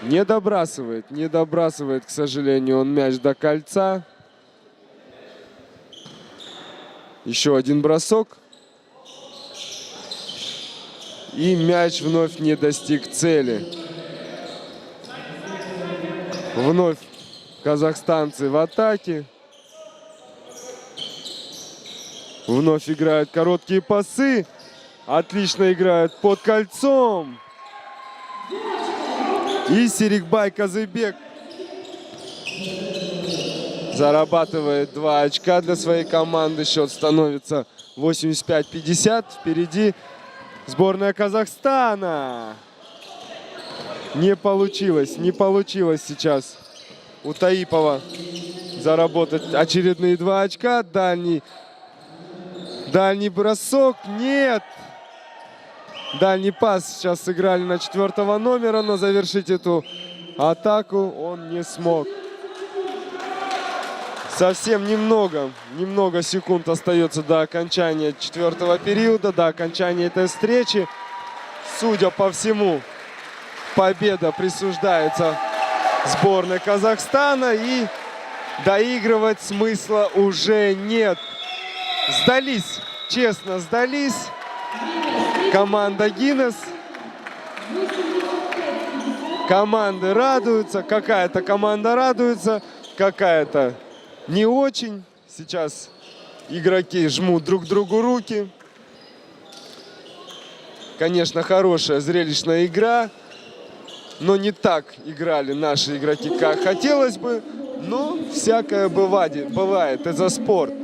Не добрасывает, к сожалению, он мяч до кольца. Еще один бросок. И мяч вновь не достиг цели. Вновь казахстанцы в атаке. Вновь играют короткие пасы. Отлично играют под кольцом. И Серикбай Казыбек зарабатывает 2 очка для своей команды. Счет становится 85-50. Впереди сборная Казахстана. Не получилось сейчас у Таипова заработать очередные 2 очка. Дальний бросок. Нет. Дальний пас сейчас сыграли на 4 номера, но завершить эту атаку он не смог. Совсем немного секунд остается до окончания 4-го периода, до окончания этой встречи. Судя по всему, победа присуждается сборной Казахстана, и доигрывать смысла уже нет. Сдались, честно сдались. Команда Гиннес. Команды радуются. Какая-то команда радуется, какая-то не очень. Сейчас игроки жмут друг другу руки. Конечно, хорошая, зрелищная игра. Но не так играли наши игроки, как хотелось бы. Но всякое бывает. Это спорт.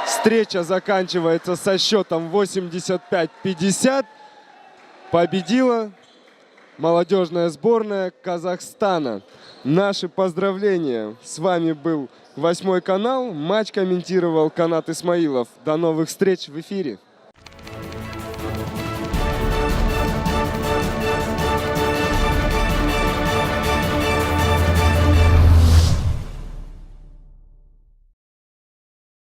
Встреча заканчивается со счетом 85-50. Победила молодежная сборная Казахстана. Наши поздравления. С вами был 8 канал. Матч комментировал Канат Исмаилов. До новых встреч в эфире.